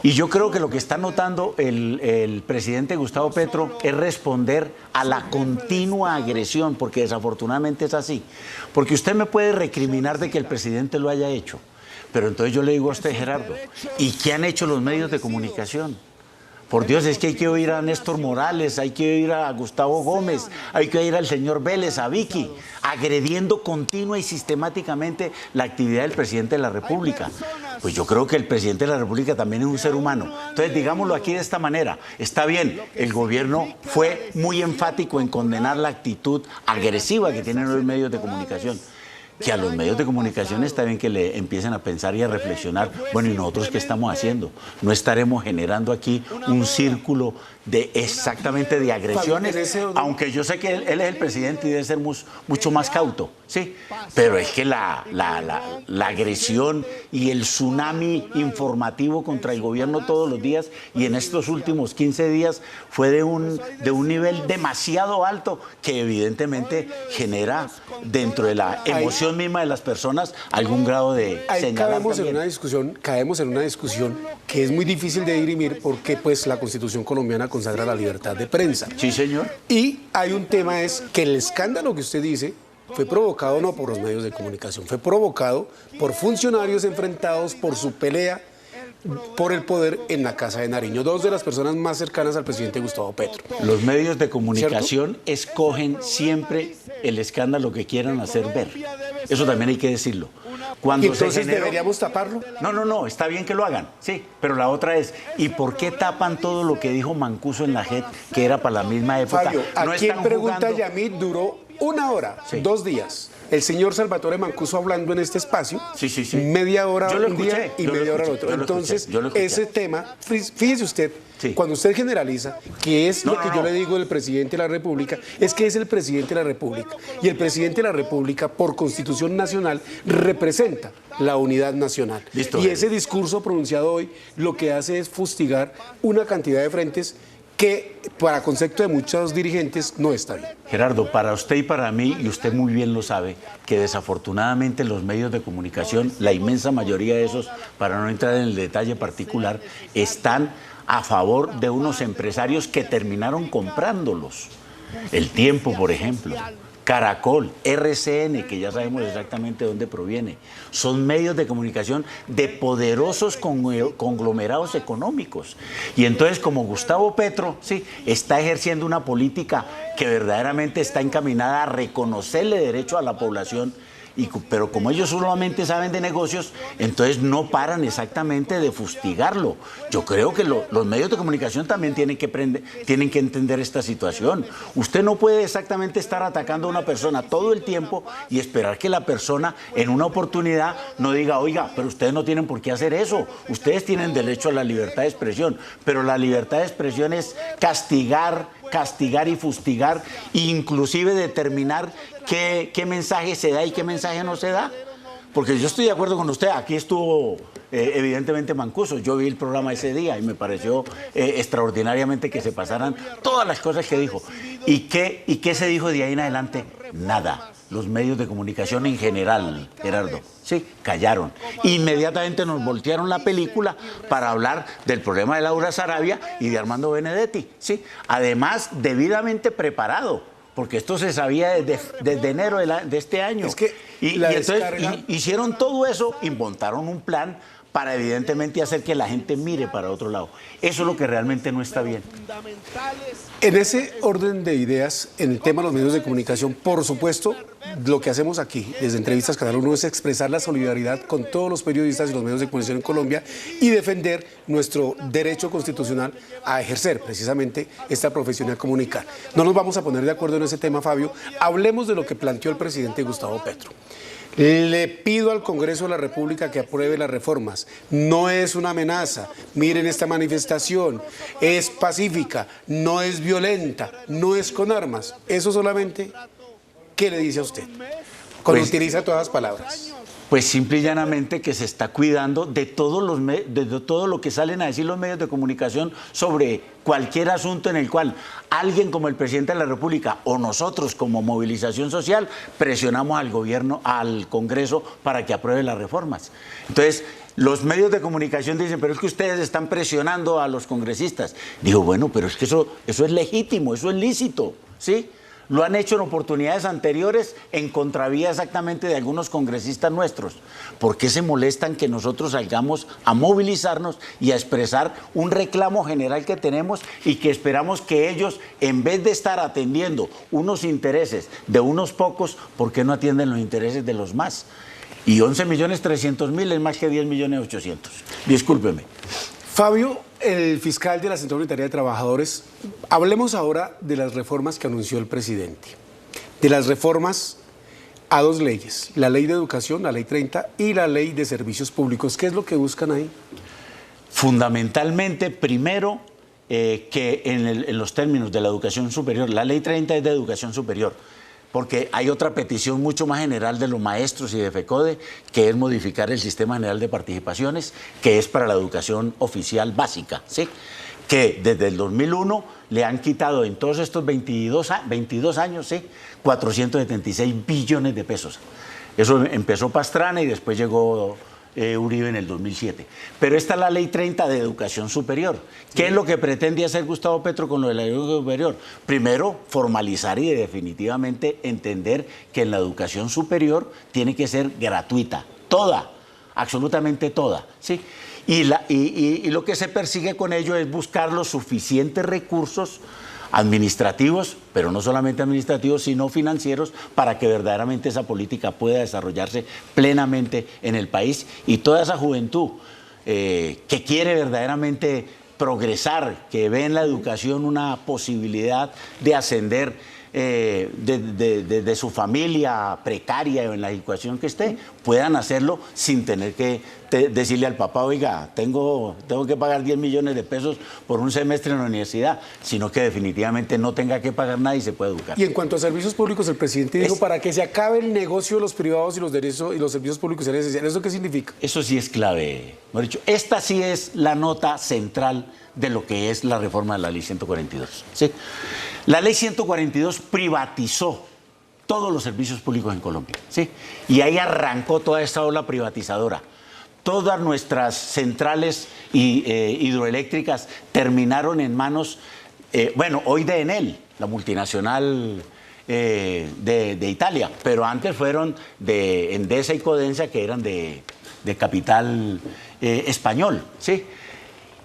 Y yo creo que lo que está notando el presidente Gustavo Petro es responder a la continua agresión, porque desafortunadamente es así. Porque usted me puede recriminar de que el presidente lo haya hecho, pero entonces yo le digo a usted, Gerardo, ¿y qué han hecho los medios de comunicación? Por Dios, es que hay que oír a Néstor Morales, hay que oír a Gustavo Gómez, hay que oír al señor Vélez, a Vicky, agrediendo continua y sistemáticamente la actividad del presidente de la República. Pues yo creo que el presidente de la República también es un ser humano. Entonces, digámoslo aquí de esta manera, está bien, el gobierno fue muy enfático en condenar la actitud agresiva que tienen los medios de comunicación. Que a los medios de comunicación está bien que le empiecen a pensar y a reflexionar, bueno, ¿y nosotros qué estamos haciendo? ¿No estaremos generando aquí un círculo de exactamente de agresiones? Aunque yo sé que él es el presidente y debe ser mucho más cauto, sí, pero es que la agresión y el tsunami informativo contra el gobierno todos los días y en estos últimos 15 días fue de un nivel demasiado alto que evidentemente genera dentro de la emoción misma de las personas algún grado de señalar. Caemos en una discusión que es muy difícil de dirimir porque pues la Constitución colombiana consagra la libertad de prensa. Sí, señor. Y hay un tema, es que el escándalo que usted dice fue provocado no por los medios de comunicación, fue provocado por funcionarios enfrentados por su pelea por el poder en la Casa de Nariño, dos de las personas más cercanas al presidente Gustavo Petro. Los medios de comunicación escogen siempre el escándalo que quieran hacer ver. Eso también hay que decirlo. Cuando entonces deberíamos taparlo. No, está bien que lo hagan, sí, pero la otra es, ¿y por qué tapan todo lo que dijo Mancuso en la JEP, que era para la misma época? Fabio, aquí en Pregunta Yamid duró 1 hora, sí. 2 días. El señor Salvatore Mancuso hablando en este espacio, sí. Media hora un día y media hora al otro. Entonces, ese tema, fíjese usted, sí. Cuando usted generaliza, que es lo que yo le digo del presidente de la República, es que es el presidente de la República. Y el presidente de la República, por Constitución Nacional, representa la unidad nacional. Listo, y ese discurso pronunciado hoy lo que hace es fustigar una cantidad de frentes que para concepto de muchos dirigentes no está bien. Gerardo, para usted y para mí, y usted muy bien lo sabe, que desafortunadamente los medios de comunicación, la inmensa mayoría de esos, para no entrar en el detalle particular, están a favor de unos empresarios que terminaron comprándolos. El Tiempo, por ejemplo, Caracol, RCN, que ya sabemos exactamente de dónde proviene, son medios de comunicación de poderosos conglomerados económicos. Y entonces, como Gustavo Petro, sí, está ejerciendo una política que verdaderamente está encaminada a reconocerle derecho a la población, pero como ellos solamente saben de negocios, entonces no paran exactamente de fustigarlo. Yo creo que los medios de comunicación también tienen que entender esta situación. Usted no puede exactamente estar atacando a una persona todo el tiempo y esperar que la persona en una oportunidad no diga, oiga, pero ustedes no tienen por qué hacer eso. Ustedes tienen derecho a la libertad de expresión, pero la libertad de expresión es castigar y fustigar, inclusive determinar qué mensaje se da y qué mensaje no se da. Porque yo estoy de acuerdo con usted, aquí estuvo evidentemente Mancuso, yo vi el programa ese día y me pareció extraordinariamente que se pasaran todas las cosas que dijo. ¿Y qué se dijo de ahí en adelante? Nada. Los medios de comunicación en general, Gerardo, sí, callaron. Inmediatamente nos voltearon la película para hablar del problema de Laura Sarabia y de Armando Benedetti, sí. Además, debidamente preparado, porque esto se sabía desde enero de este año. Es que entonces hicieron todo eso y montaron un plan para evidentemente hacer que la gente mire para otro lado. Eso es lo que realmente no está bien. En ese orden de ideas, en el tema de los medios de comunicación, por supuesto, lo que hacemos aquí, desde Entrevistas Canal 1, es expresar la solidaridad con todos los periodistas y los medios de comunicación en Colombia y defender nuestro derecho constitucional a ejercer precisamente esta profesión y a comunicar. No nos vamos a poner de acuerdo en ese tema, Fabio. Hablemos de lo que planteó el presidente Gustavo Petro. Le pido al Congreso de la República que apruebe las reformas. No es una amenaza. Miren esta manifestación. Es pacífica, no es violenta, no es con armas. Eso solamente, ¿qué le dice a usted? Cuando utiliza todas las palabras. Pues simple y llanamente que se está cuidando de todo lo que salen a decir los medios de comunicación sobre cualquier asunto en el cual alguien como el presidente de la República o nosotros como movilización social presionamos al gobierno, al Congreso para que apruebe las reformas. Entonces, los medios de comunicación dicen, pero es que ustedes están presionando a los congresistas. Digo, bueno, pero es que eso es legítimo, eso es lícito, ¿sí? Lo han hecho en oportunidades anteriores en contravía exactamente de algunos congresistas nuestros. ¿Por qué se molestan que nosotros salgamos a movilizarnos y a expresar un reclamo general que tenemos y que esperamos que ellos, en vez de estar atendiendo unos intereses de unos pocos, ¿por qué no atienden los intereses de los más? Y 11.300.000 es más que 10.800.000. Discúlpeme. Fabio, el fiscal de la Central Unitaria de Trabajadores, hablemos ahora de las reformas que anunció el presidente. De las reformas a dos leyes, la ley de educación, la ley 30, y la ley de servicios públicos. ¿Qué es lo que buscan ahí? Fundamentalmente, primero, que en los términos de la educación superior, la ley 30 es de educación superior, porque hay otra petición mucho más general de los maestros y de FECODE, que es modificar el sistema general de participaciones, que es para la educación oficial básica, ¿sí? Que desde el 2001 le han quitado en todos estos 22 años, ¿sí? 476 billones de pesos. Eso empezó Pastrana y después llegó Uribe en el 2007. Pero esta es la ley 30 de educación superior. ¿Qué es lo que pretende hacer Gustavo Petro con lo de la educación superior? Primero, formalizar y definitivamente entender que la educación superior tiene que ser gratuita, toda, absolutamente toda, ¿sí? Y lo que se persigue con ello es buscar los suficientes recursos administrativos, pero no solamente administrativos, sino financieros, para que verdaderamente esa política pueda desarrollarse plenamente en el país y toda esa juventud que quiere verdaderamente progresar, que ve en la educación una posibilidad de ascender de su familia precaria o en la situación que esté, puedan hacerlo sin tener que decirle al papá, oiga, tengo que pagar 10 millones de pesos por un semestre en la universidad, sino que definitivamente no tenga que pagar nada y se pueda educar. Y en cuanto a servicios públicos, el presidente dijo, para que se acabe el negocio de los privados y los derechos y los servicios públicos sean esenciales. ¿Eso qué significa? Eso sí es clave, mejor dicho. Esta sí es la nota central de lo que es la reforma de la Ley 142, ¿sí? La Ley 142 privatizó todos los servicios públicos en Colombia, ¿sí? Y ahí arrancó toda esta ola privatizadora. Todas nuestras centrales hidroeléctricas terminaron en manos, hoy de Enel, la multinacional de Italia, pero antes fueron de Endesa y Codensa, que eran de capital español, ¿sí?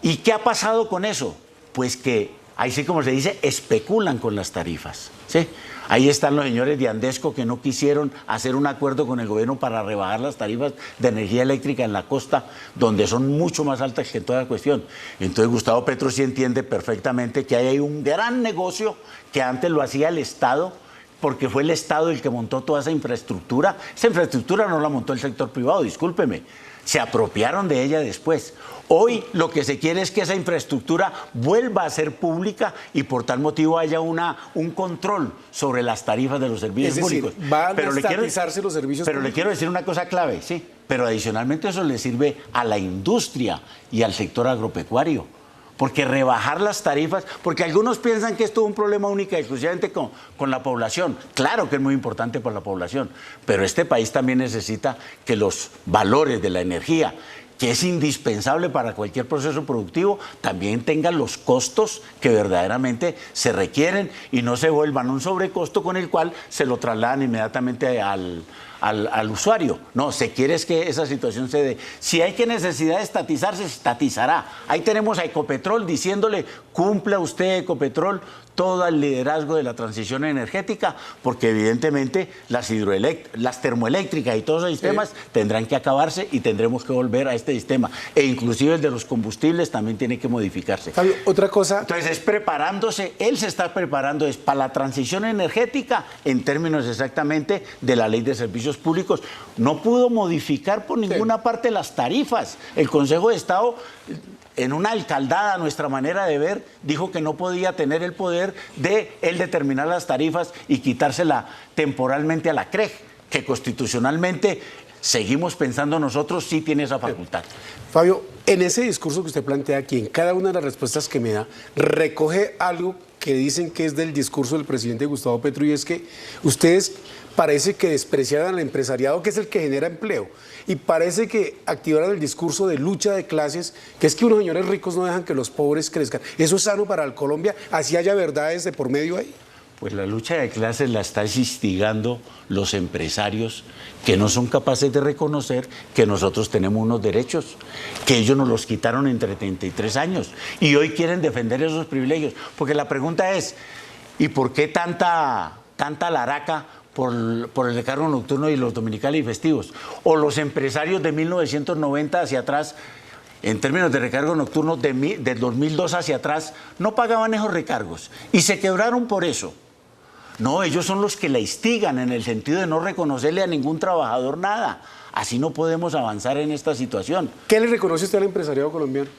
¿Y qué ha pasado con eso? Pues que, ahí sí como se dice, especulan con las tarifas, ¿sí? Ahí están los señores de Andesco que no quisieron hacer un acuerdo con el gobierno para rebajar las tarifas de energía eléctrica en la costa, donde son mucho más altas que en toda cuestión. Entonces Gustavo Petro sí entiende perfectamente que hay un gran negocio que antes lo hacía el Estado, porque fue el Estado el que montó toda esa infraestructura. Esa infraestructura no la montó el sector privado, discúlpeme. Se apropiaron de ella después. Hoy lo que se quiere es que esa infraestructura vuelva a ser pública y por tal motivo haya un control sobre las tarifas de los servicios públicos. Van a estatizarse los servicios públicos. Pero le quiero decir una cosa clave, sí. Pero adicionalmente eso le sirve a la industria y al sector agropecuario. Porque rebajar las tarifas, porque algunos piensan que esto es un problema único y exclusivamente con la población. Claro que es muy importante para la población, pero este país también necesita que los valores de la energía, que es indispensable para cualquier proceso productivo, también tengan los costos que verdaderamente se requieren y no se vuelvan un sobrecosto con el cual se lo trasladan inmediatamente al usuario. No, se quiere es que esa situación se dé. Si hay que necesidad de estatizarse, se estatizará. Ahí tenemos a Ecopetrol diciéndole, cumpla usted, Ecopetrol, todo el liderazgo de la transición energética, porque evidentemente las termoeléctricas y todos esos sistemas tendrán que acabarse y tendremos que volver a este sistema. E inclusive el de los combustibles también tiene que modificarse. Fabio, otra cosa. Entonces es preparándose, él se está preparando es para la transición energética en términos exactamente de la ley de servicios públicos. No pudo modificar por ninguna parte las tarifas. El Consejo de Estado, en una alcaldada, a nuestra manera de ver, dijo que no podía tener el poder de él determinar las tarifas y quitársela temporalmente a la CREG, que constitucionalmente seguimos pensando nosotros sí tiene esa facultad. Fabio, en ese discurso que usted plantea aquí, en cada una de las respuestas que me da, recoge algo que dicen que es del discurso del presidente Gustavo Petro, y es que ustedes parece que despreciaran al empresariado, que es el que genera empleo, y parece que activaran el discurso de lucha de clases, que es que unos señores ricos no dejan que los pobres crezcan. ¿Eso es sano para Colombia? ¿Así haya verdades de por medio ahí? Pues la lucha de clases la está instigando los empresarios que no son capaces de reconocer que nosotros tenemos unos derechos, que ellos nos los quitaron entre 33 años y hoy quieren defender esos privilegios. Porque la pregunta es, ¿y por qué tanta laraca por el recargo nocturno y los dominicales y festivos? O los empresarios de 1990 hacia atrás, en términos de recargo nocturno, del 2002 hacia atrás, no pagaban esos recargos y se quebraron por eso. No, ellos son los que la instigan en el sentido de no reconocerle a ningún trabajador nada. Así no podemos avanzar en esta situación. ¿Qué le reconoce usted al empresariado colombiano?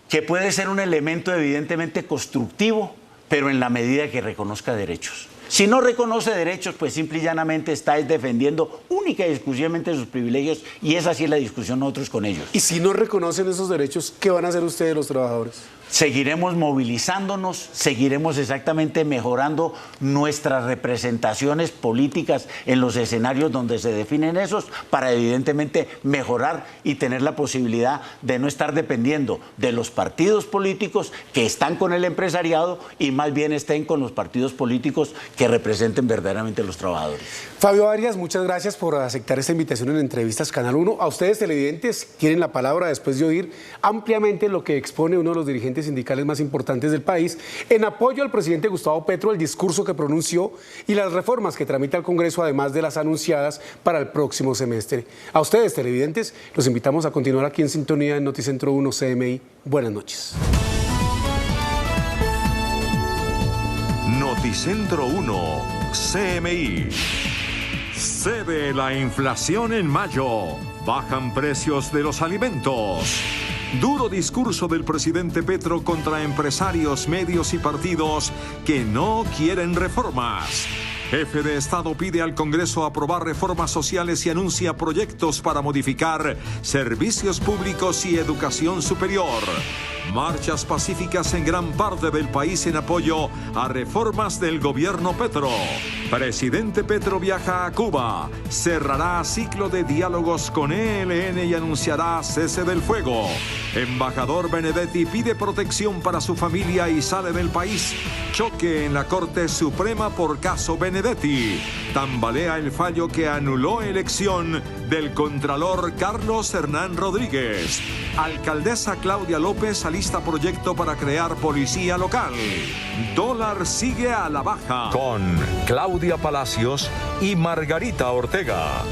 Que puede ser un elemento evidentemente constructivo, pero en la medida que reconozca derechos. Si no reconoce derechos, pues simple y llanamente está defendiendo única y exclusivamente sus privilegios, y esa sí es la discusión nosotros con ellos. Y si no reconocen esos derechos, ¿qué van a hacer ustedes los trabajadores? Seguiremos movilizándonos, seguiremos exactamente mejorando nuestras representaciones políticas en los escenarios donde se definen esos, para evidentemente mejorar y tener la posibilidad de no estar dependiendo de los partidos políticos que están con el empresariado y más bien estén con los partidos políticos que representen verdaderamente a los trabajadores. Fabio Arias, muchas gracias por aceptar esta invitación en Entrevistas Canal 1. A ustedes, televidentes, tienen la palabra después de oír ampliamente lo que expone uno de los dirigentes sindicales más importantes del país en apoyo al presidente Gustavo Petro, el discurso que pronunció y las reformas que tramita el Congreso, además de las anunciadas para el próximo semestre. A ustedes, televidentes, los invitamos a continuar aquí en sintonía en Noticentro 1 CMI. Buenas noches. Noticentro 1 CMI. Cede la inflación en mayo. Bajan precios de los alimentos. Duro discurso del presidente Petro contra empresarios, medios y partidos que no quieren reformas. Jefe de Estado pide al Congreso aprobar reformas sociales y anuncia proyectos para modificar servicios públicos y educación superior. Marchas pacíficas en gran parte del país en apoyo a reformas del gobierno Petro. Presidente Petro viaja a Cuba, cerrará ciclo de diálogos con ELN y anunciará cese del fuego. Embajador Benedetti pide protección para su familia y sale del país. Choque en la Corte Suprema por caso Benedetti. Tambalea el fallo que anuló elección del contralor Carlos Hernán Rodríguez. Alcaldesa Claudia López alista proyecto para crear policía local. Dólar sigue a la baja. Con Claudia Palacios y Margarita Ortega.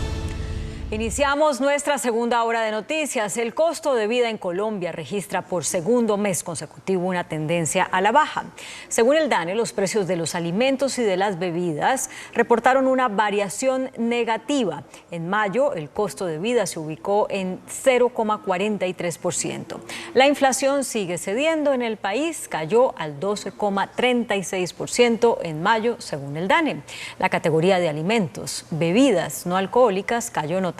Iniciamos nuestra segunda hora de noticias. El costo de vida en Colombia registra por segundo mes consecutivo una tendencia a la baja. Según el DANE, los precios de los alimentos y de las bebidas reportaron una variación negativa. En mayo, el costo de vida se ubicó en 0,43%. La inflación sigue cediendo en el país, cayó al 12,36% en mayo, según el DANE. La categoría de alimentos, bebidas no alcohólicas cayó notablemente.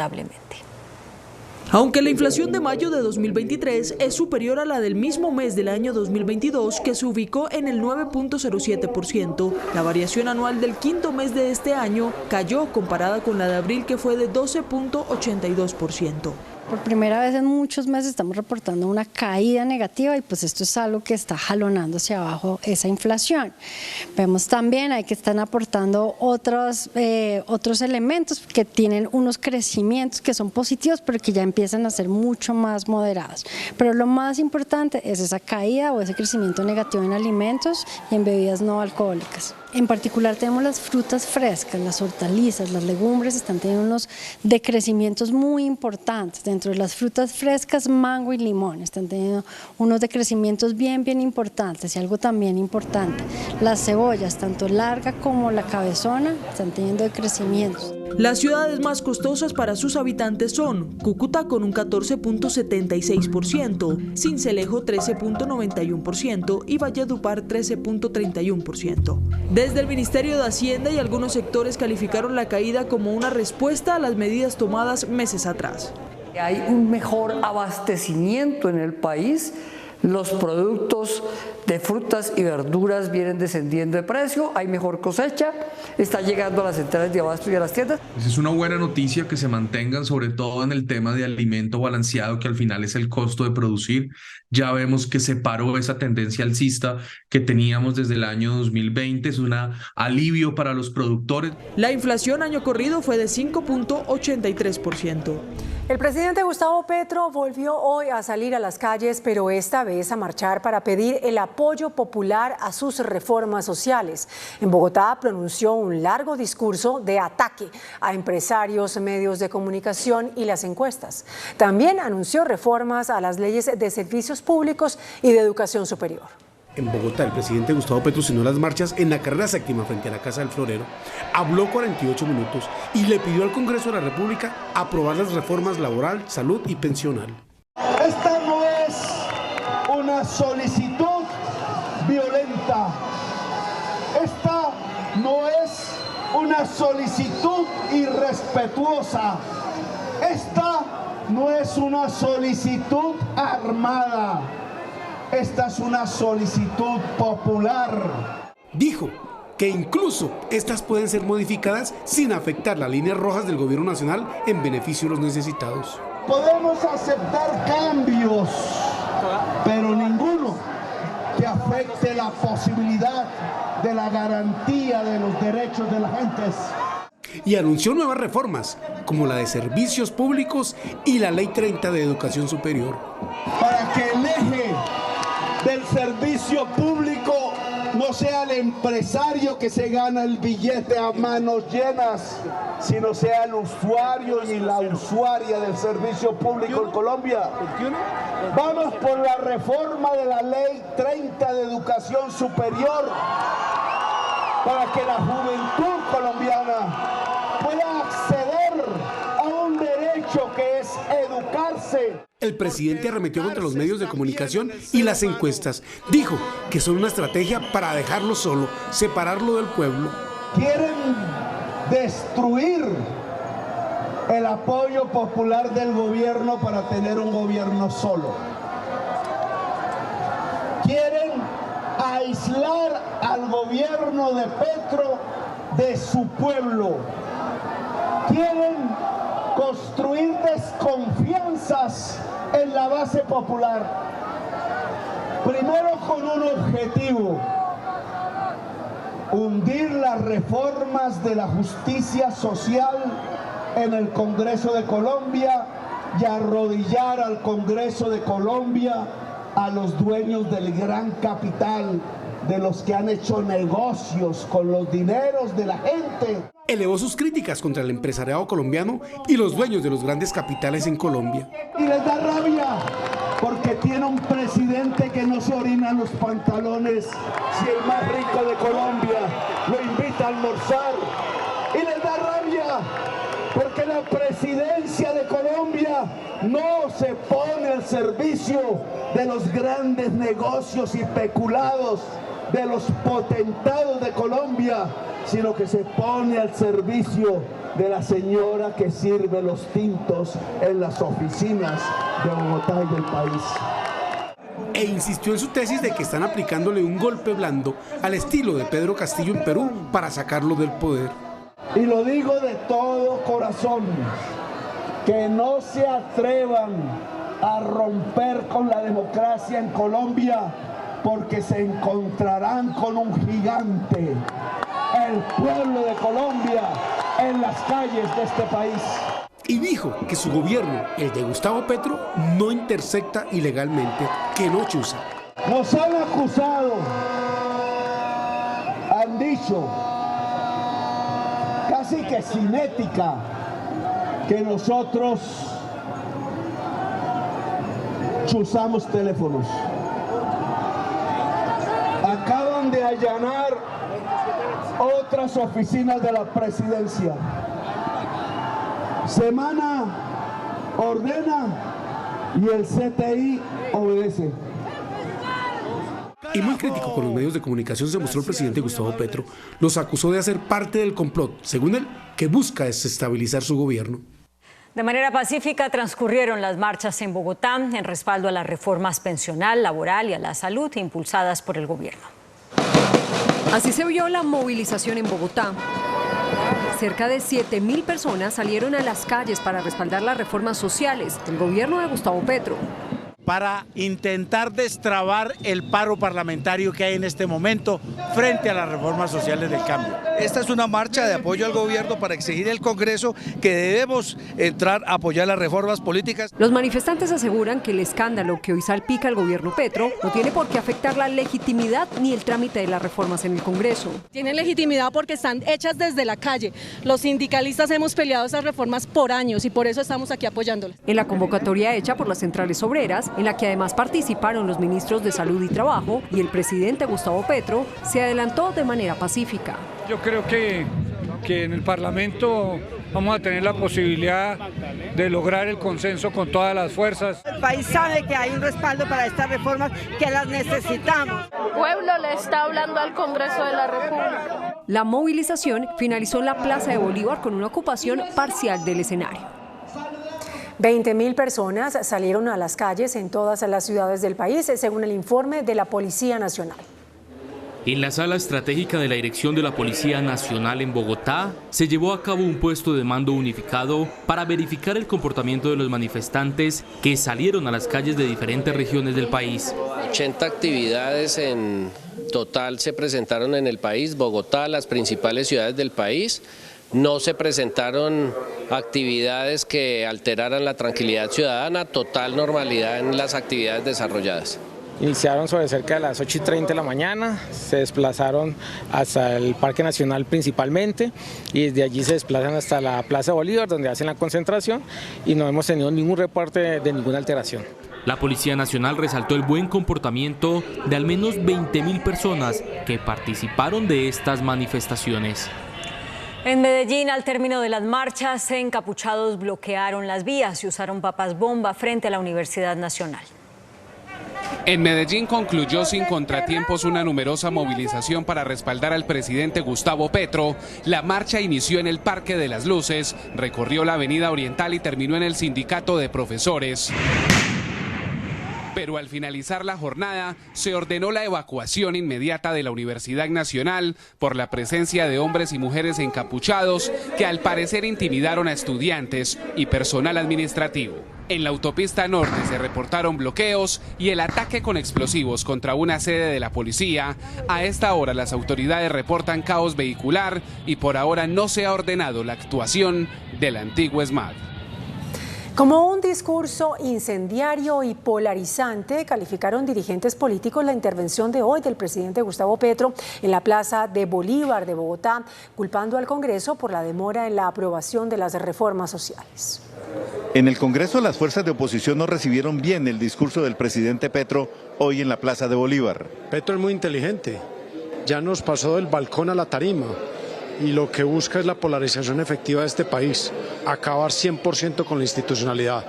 Aunque la inflación de mayo de 2023 es superior a la del mismo mes del año 2022, que se ubicó en el 9.07%, la variación anual del quinto mes de este año cayó comparada con la de abril, que fue de 12.82%. Por primera vez en muchos meses estamos reportando una caída negativa y pues esto es algo que está jalonando hacia abajo esa inflación. Vemos también que están aportando otros elementos que tienen unos crecimientos que son positivos pero que ya empiezan a ser mucho más moderados. Pero lo más importante es esa caída o ese crecimiento negativo en alimentos y en bebidas no alcohólicas. En particular tenemos las frutas frescas, las hortalizas, las legumbres están teniendo unos decrecimientos muy importantes. Dentro de las frutas frescas, mango y limón están teniendo unos decrecimientos bien importantes. Y algo también importante, las cebollas, tanto larga como la cabezona, están teniendo decrecimientos. Las ciudades más costosas para sus habitantes son Cúcuta con un 14.76%, Sincelejo 13.91% y Valledupar 13.31%. Desde el Ministerio de Hacienda y algunos sectores calificaron la caída como una respuesta a las medidas tomadas meses atrás. Hay un mejor abastecimiento en el país. Los productos de frutas y verduras vienen descendiendo de precio, hay mejor cosecha, está llegando a las centrales de abasto y a las tiendas. Es una buena noticia que se mantengan, sobre todo en el tema de alimento balanceado, que al final es el costo de producir. Ya vemos que se paró esa tendencia alcista que teníamos desde el año 2020, es un alivio para los productores. La inflación año corrido fue de 5.83%. El presidente Gustavo Petro volvió hoy a salir a las calles, pero esta vez a marchar para pedir el apoyo popular a sus reformas sociales. En Bogotá pronunció un largo discurso de ataque a empresarios, medios de comunicación y las encuestas. También anunció reformas a las leyes de servicios públicos y de educación superior. En Bogotá, el presidente Gustavo Petro unió las marchas en la carrera séptima frente a la Casa del Florero, habló 48 minutos y le pidió al Congreso de la República aprobar las reformas laboral, salud y pensional. Esta no es una solicitud violenta, esta no es una solicitud irrespetuosa, esta no es una solicitud armada. Esta es una solicitud popular. Dijo que incluso estas pueden ser modificadas sin afectar las líneas rojas del gobierno nacional en beneficio de los necesitados. Podemos aceptar cambios, pero ninguno que afecte la posibilidad de la garantía de los derechos de las gentes. Y anunció nuevas reformas, como la de servicios públicos y la Ley 30 de educación superior. Para que el eje del servicio público no sea el empresario que se gana el billete a manos llenas, sino sea el usuario y la usuaria del servicio público en Colombia. Vamos por la reforma de la Ley 30 de educación superior para que la juventud colombiana pueda acceder a un derecho que es educarse. El presidente arremetió contra los medios de comunicación y las encuestas. Dijo que son una estrategia para dejarlo solo, separarlo del pueblo. Quieren destruir el apoyo popular del gobierno para tener un gobierno solo. quieren aislar al gobierno de Petro de su pueblo. Quieren construir desconfianzas en la base popular. Primero con un objetivo: hundir las reformas de la justicia social en el Congreso de Colombia y arrodillar al Congreso de Colombia a los dueños del gran capital, de los que han hecho negocios con los dineros de la gente. Elevó sus críticas contra el empresariado colombiano y los dueños de los grandes capitales en Colombia. Y les da rabia porque tiene un presidente que no se orina en los pantalones si el más rico de Colombia lo invita a almorzar. Y les da rabia porque la presidencia de Colombia no se pone al servicio de los grandes negocios y peculados de los potentados de Colombia, sino que se pone al servicio de la señora que sirve los tintos en las oficinas de Bogotá y del país. E insistió en su tesis de que están aplicándole un golpe blando al estilo de Pedro Castillo en Perú para sacarlo del poder. Y lo digo de todo corazón, que no se atrevan a romper con la democracia en Colombia, porque se encontrarán con un gigante, el pueblo de Colombia, en las calles de este país. Y dijo que su gobierno, el de Gustavo Petro, no intersecta ilegalmente, que no chuza. Nos han acusado, han dicho, casi que sin ética, que nosotros chuzamos teléfonos. Acaban de allanar otras oficinas de la presidencia. Semana ordena y el CTI obedece. Y muy crítico con los medios de comunicación se mostró el presidente Gustavo Petro. Los acusó de hacer parte del complot, según él, que busca desestabilizar su gobierno. De manera pacífica transcurrieron las marchas en Bogotá en respaldo a las reformas pensional, laboral y a la salud impulsadas por el gobierno. Así se vio la movilización en Bogotá. Cerca de 7.000 personas salieron a las calles para respaldar las reformas sociales del gobierno de Gustavo Petro. Para intentar destrabar el paro parlamentario que hay en este momento frente a las reformas sociales del cambio. Esta es una marcha de apoyo al gobierno para exigir al Congreso que debemos entrar a apoyar las reformas políticas. Los manifestantes aseguran que el escándalo que hoy salpica al gobierno Petro no tiene por qué afectar la legitimidad ni el trámite de las reformas en el Congreso. Tienen legitimidad porque están hechas desde la calle. Los sindicalistas hemos peleado esas reformas por años y por eso estamos aquí apoyándolas. En la convocatoria hecha por las centrales obreras, en la que además participaron los ministros de Salud y Trabajo y el presidente Gustavo Petro, se adelantó de manera pacífica. Yo creo que en el Parlamento vamos a tener la posibilidad de lograr el consenso con todas las fuerzas. El país sabe que hay un respaldo para estas reformas, que las necesitamos. El pueblo le está hablando al Congreso de la República. La movilización finalizó en la Plaza de Bolívar con una ocupación parcial del escenario. 20.000 personas salieron a las calles en todas las ciudades del país, según el informe de la Policía Nacional. En la sala estratégica de la Dirección de la Policía Nacional en Bogotá, se llevó a cabo un puesto de mando unificado para verificar el comportamiento de los manifestantes que salieron a las calles de diferentes regiones del país. 80 actividades en total se presentaron en el país, Bogotá, las principales ciudades del país. No se presentaron actividades que alteraran la tranquilidad ciudadana, total normalidad en las actividades desarrolladas. Iniciaron sobre cerca de las 8:30 de la mañana, se desplazaron hasta el Parque Nacional principalmente y desde allí se desplazan hasta la Plaza Bolívar donde hacen la concentración y no hemos tenido ningún reporte de ninguna alteración. La Policía Nacional resaltó el buen comportamiento de al menos 20.000 personas que participaron de estas manifestaciones. En Medellín, al término de las marchas, encapuchados bloquearon las vías y usaron papas bomba frente a la Universidad Nacional. En Medellín concluyó sin contratiempos una numerosa movilización para respaldar al presidente Gustavo Petro. La marcha inició en el Parque de las Luces, recorrió la Avenida Oriental y terminó en el Sindicato de Profesores. Pero al finalizar la jornada, se ordenó la evacuación inmediata de la Universidad Nacional por la presencia de hombres y mujeres encapuchados que al parecer intimidaron a estudiantes y personal administrativo. En la autopista norte se reportaron bloqueos y el ataque con explosivos contra una sede de la policía. A esta hora las autoridades reportan caos vehicular y por ahora no se ha ordenado la actuación del antiguo ESMAD. Como un discurso incendiario y polarizante, calificaron dirigentes políticos la intervención de hoy del presidente Gustavo Petro en la Plaza de Bolívar de Bogotá, culpando al Congreso por la demora en la aprobación de las reformas sociales. En el Congreso, las fuerzas de oposición no recibieron bien el discurso del presidente Petro hoy en la Plaza de Bolívar. Petro es muy inteligente, ya nos pasó del balcón a la tarima. Y lo que busca es la polarización efectiva de este país, acabar 100% con la institucionalidad.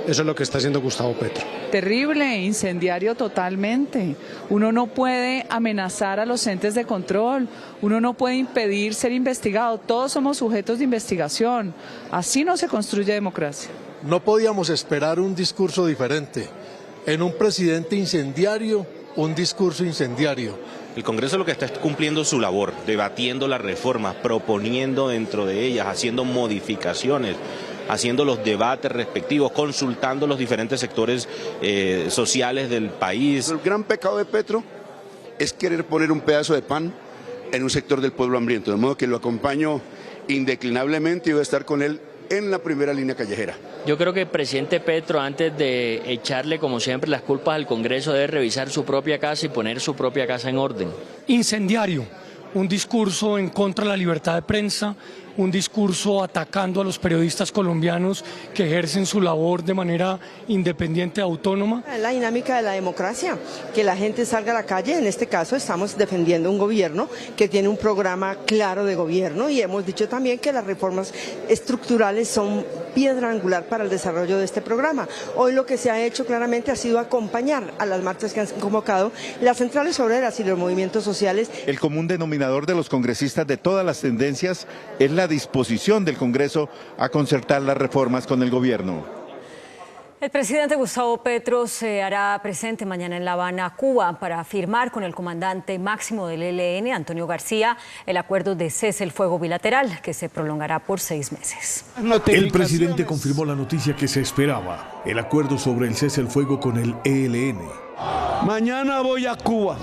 Eso es lo que está haciendo Gustavo Petro. Terrible, incendiario totalmente. Uno no puede amenazar a los entes de control, uno no puede impedir ser investigado, todos somos sujetos de investigación. Así no se construye democracia. No podíamos esperar un discurso diferente. En un presidente incendiario, un discurso incendiario. El Congreso lo que está es cumpliendo su labor, debatiendo las reformas, proponiendo dentro de ellas, haciendo modificaciones, haciendo los debates respectivos, consultando los diferentes sectores sociales del país. El gran pecado de Petro es querer poner un pedazo de pan en un sector del pueblo hambriento, de modo que lo acompaño indeclinablemente y voy a estar con él en la primera línea callejera. Yo creo que el presidente Petro, antes de echarle como siempre las culpas al Congreso, debe revisar su propia casa y poner su propia casa en orden. Incendiario, un discurso en contra de la libertad de prensa, un discurso atacando a los periodistas colombianos que ejercen su labor de manera independiente, autónoma. La dinámica de la democracia, que la gente salga a la calle, en este caso estamos defendiendo un gobierno que tiene un programa claro de gobierno y hemos dicho también que las reformas estructurales son piedra angular para el desarrollo de este programa. Hoy lo que se ha hecho claramente ha sido acompañar a las marchas que han convocado las centrales obreras y los movimientos sociales. El común denominador de los congresistas de todas las tendencias es la disposición del Congreso a concertar las reformas con el gobierno. El presidente Gustavo Petro se hará presente mañana en La Habana, Cuba, para firmar con el comandante máximo del ELN, Antonio García, el acuerdo de cese el fuego bilateral, que se prolongará por 6 meses. El presidente confirmó la noticia que se esperaba, el acuerdo sobre el cese el fuego con el ELN. Mañana voy a Cuba.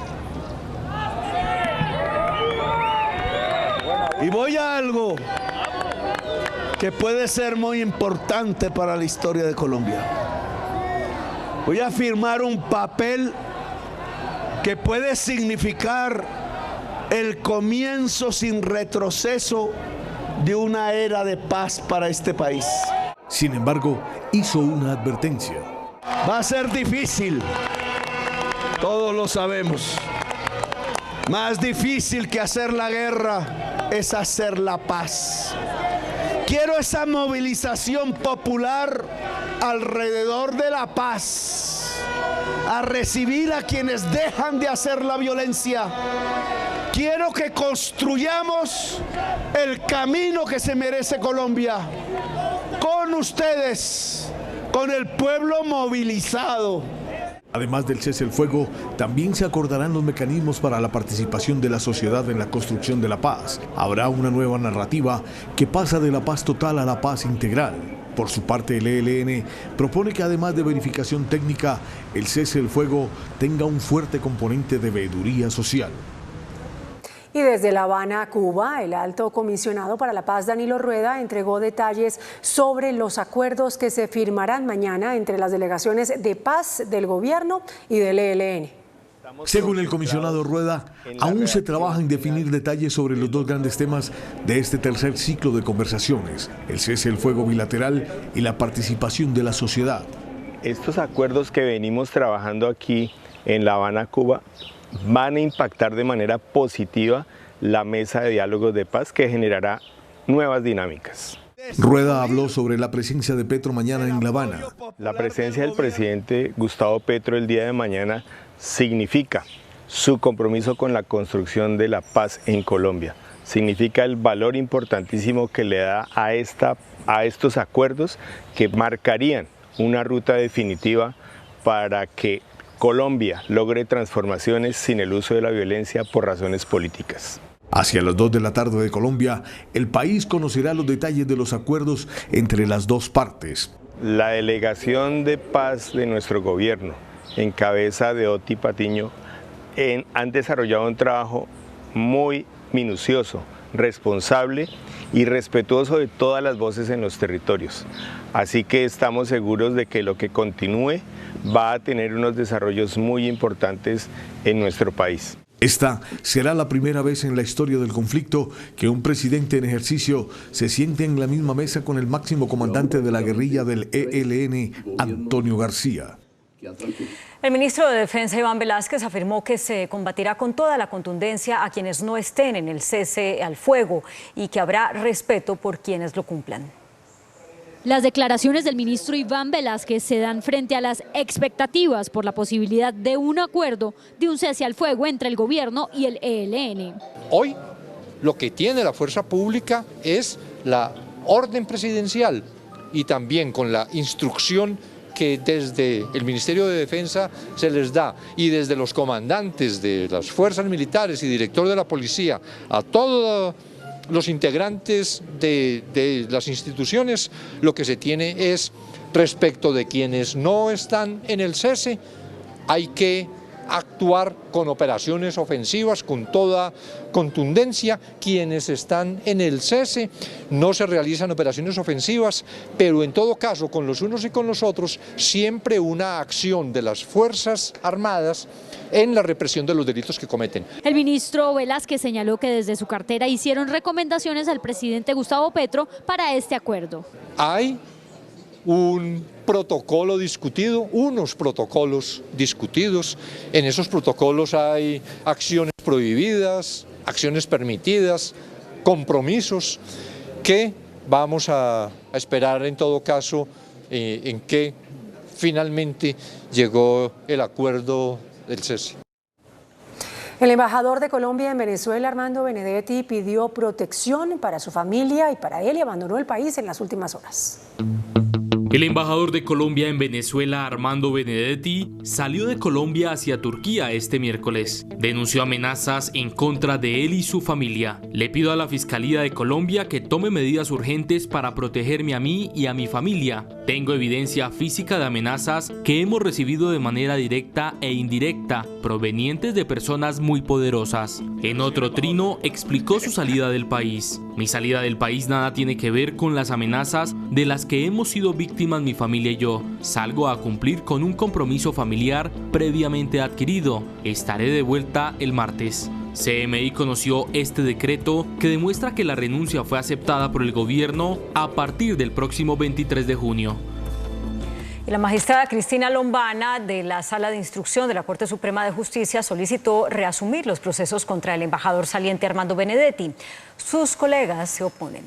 Y voy a algo que puede ser muy importante para la historia de Colombia. Voy a firmar un papel que puede significar el comienzo sin retroceso de una era de paz para este país. Sin embargo, hizo una advertencia. Va a ser difícil, todos lo sabemos. Más difícil que hacer la guerra es hacer la paz. Quiero esa movilización popular alrededor de la paz, a recibir a quienes dejan de hacer la violencia. Quiero que construyamos el camino que se merece Colombia, con ustedes, con el pueblo movilizado. Además del cese el fuego, también se acordarán los mecanismos para la participación de la sociedad en la construcción de la paz. Habrá una nueva narrativa que pasa de la paz total a la paz integral. Por su parte, el ELN propone que además de verificación técnica, el cese el fuego tenga un fuerte componente de veeduría social. Y desde La Habana, Cuba, el alto comisionado para la paz, Danilo Rueda, entregó detalles sobre los acuerdos que se firmarán mañana entre las delegaciones de paz del gobierno y del ELN. Según el comisionado Rueda, aún se trabaja en definir detalles sobre los dos grandes temas de este tercer ciclo de conversaciones, el cese del fuego bilateral y la participación de la sociedad. Estos acuerdos que venimos trabajando aquí en La Habana, Cuba, van a impactar de manera positiva la mesa de diálogos de paz que generará nuevas dinámicas. Rueda habló sobre la presencia de Petro mañana en La Habana. La presencia del presidente Gustavo Petro el día de mañana significa su compromiso con la construcción de la paz en Colombia. Significa el valor importantísimo que le da a estos acuerdos que marcarían una ruta definitiva para que Colombia logre transformaciones sin el uso de la violencia por razones políticas. Hacia las 2 de la tarde de Colombia, el país conocerá los detalles de los acuerdos entre las dos partes. La delegación de paz de nuestro gobierno, en cabeza de Oti Patiño, han desarrollado un trabajo muy minucioso, responsable y respetuoso de todas las voces en los territorios. Así que estamos seguros de que lo que continúe va a tener unos desarrollos muy importantes en nuestro país. Esta será la primera vez en la historia del conflicto que un presidente en ejercicio se siente en la misma mesa con el máximo comandante de la guerrilla del ELN, Antonio García. El ministro de Defensa, Iván Velásquez, afirmó que se combatirá con toda la contundencia a quienes no estén en el cese al fuego y que habrá respeto por quienes lo cumplan. Las declaraciones del ministro Iván Velásquez se dan frente a las expectativas por la posibilidad de un acuerdo de un cese al fuego entre el gobierno y el ELN. Hoy lo que tiene la fuerza pública es la orden presidencial y también con la instrucción que desde el Ministerio de Defensa se les da y desde los comandantes de las fuerzas militares y director de la policía a todos los integrantes de las instituciones, lo que se tiene es respecto de quienes no están en el cese, hay que actuar con operaciones ofensivas con toda contundencia. Quienes están en el cese no se realizan operaciones ofensivas, pero en todo caso con los unos y con los otros siempre una acción de las Fuerzas Armadas en la represión de los delitos que cometen. El ministro Velásquez señaló que desde su cartera hicieron recomendaciones al presidente Gustavo Petro para este acuerdo. Hay un protocolo discutido, unos protocolos discutidos. En esos protocolos hay acciones prohibidas, acciones permitidas, compromisos que vamos a esperar en todo caso en que finalmente llegó el acuerdo del cese. El embajador de Colombia en Venezuela, Armando Benedetti, pidió protección para su familia y para él y abandonó el país en las últimas horas. El embajador de Colombia en Venezuela, Armando Benedetti, salió de Colombia hacia Turquía este miércoles. Denunció amenazas en contra de él y su familia. Le pido a la Fiscalía de Colombia que tome medidas urgentes para protegerme a mí y a mi familia. Tengo evidencia física de amenazas que hemos recibido de manera directa e indirecta, provenientes de personas muy poderosas. En otro trino, explicó su salida del país. Mi salida del país nada tiene que ver con las amenazas de las que hemos sido víctimas mi familia y yo. Salgo a cumplir con un compromiso familiar previamente adquirido. Estaré de vuelta el martes. CMI conoció este decreto que demuestra que la renuncia fue aceptada por el gobierno a partir del próximo 23 de junio. Y la magistrada Cristina Lombana, de la Sala de Instrucción de la Corte Suprema de Justicia, solicitó reasumir los procesos contra el embajador saliente Armando Benedetti. Sus colegas se oponen.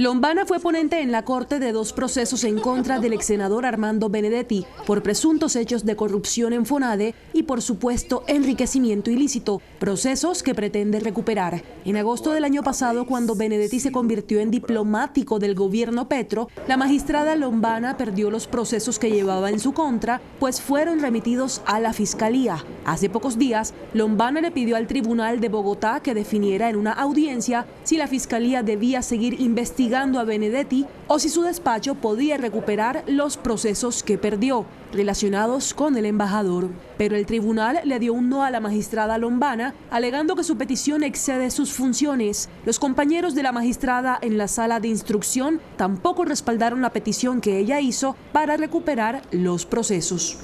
Lombana fue ponente en la Corte de 2 procesos en contra del exsenador Armando Benedetti por presuntos hechos de corrupción en FONADE y por supuesto enriquecimiento ilícito, procesos que pretende recuperar. En agosto del año pasado, cuando Benedetti se convirtió en diplomático del gobierno Petro, la magistrada Lombana perdió los procesos que llevaba en su contra, pues fueron remitidos a la Fiscalía. Hace pocos días, Lombana le pidió al Tribunal de Bogotá que definiera en una audiencia si la Fiscalía debía seguir investigando a Benedetti o si su despacho podía recuperar los procesos que perdió relacionados con el embajador. Pero el tribunal le dio un no a la magistrada Lombana, alegando que su petición excede sus funciones. Los compañeros de la magistrada en la Sala de Instrucción tampoco respaldaron la petición que ella hizo para recuperar los procesos.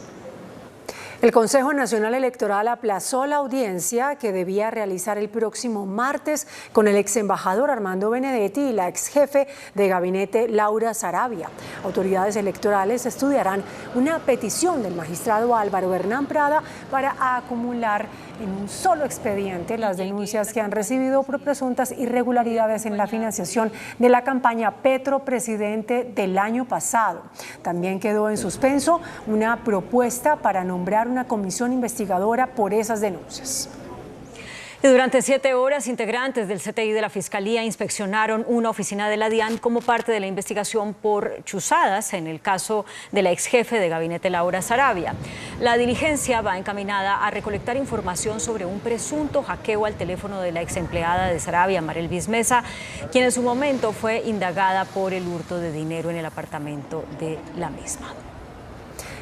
El Consejo Nacional Electoral aplazó la audiencia que debía realizar el próximo martes con el ex embajador Armando Benedetti y la ex jefe de gabinete Laura Sarabia. Autoridades electorales estudiarán una petición del magistrado Álvaro Hernán Prada para acumular en un solo expediente las denuncias que han recibido por presuntas irregularidades en la financiación de la campaña Petro Presidente del año pasado. También quedó en suspenso una propuesta para nombrar una comisión investigadora por esas denuncias. Y durante 7 horas, integrantes del CTI de la Fiscalía inspeccionaron una oficina de la DIAN como parte de la investigación por chuzadas en el caso de la ex jefe de gabinete Laura Sarabia. La diligencia va encaminada a recolectar información sobre un presunto hackeo al teléfono de la ex empleada de Sarabia, Marelvis Mesa, quien en su momento fue indagada por el hurto de dinero en el apartamento de la misma.